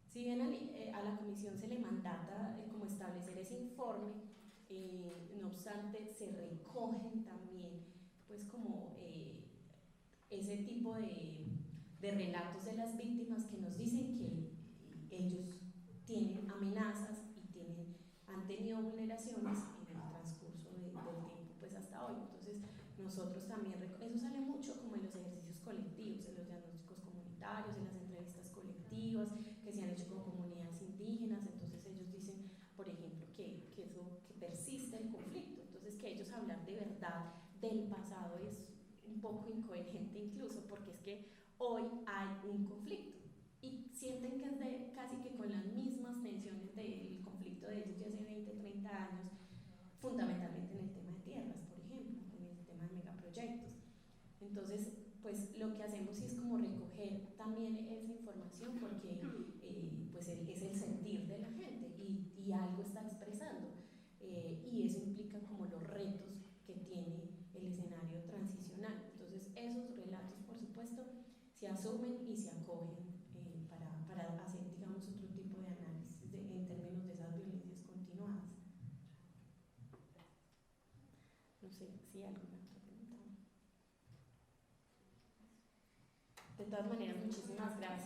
Si bien a la comisión se le mandata como establecer ese informe, no obstante se recogen también pues como ese tipo de relatos de las víctimas que nos dicen que ellos tienen amenazas y han tenido vulneraciones en el transcurso del tiempo pues hasta hoy. Entonces nosotros también, eso sale mucho como en los ejercicios colectivos, en los diagnósticos comunitarios, en las entrevistas colectivas que se han hecho con comunidades indígenas. Entonces ellos dicen, por ejemplo, que persiste el conflicto, entonces que ellos hablar de verdad del pasado es un poco incoherente incluso, porque es que hoy hay un conflicto y sienten que es casi que con las mismas tensiones del conflicto de ellos de hace 20, 30 años, fundamentalmente en el tema de tierras, por ejemplo, en el tema de megaproyectos. Entonces, pues lo que hacemos es como recoger también esa información porque pues es el sentir de la gente y algo está expresando, y eso implica como los retos que tiene el escenario transicional. Entonces esos relatos por supuesto se asumen y se acogen para hacer digamos otro tipo de análisis en términos de esas violencias continuadas. No sé si alguna otra pregunta. De todas maneras, muchísimas gracias.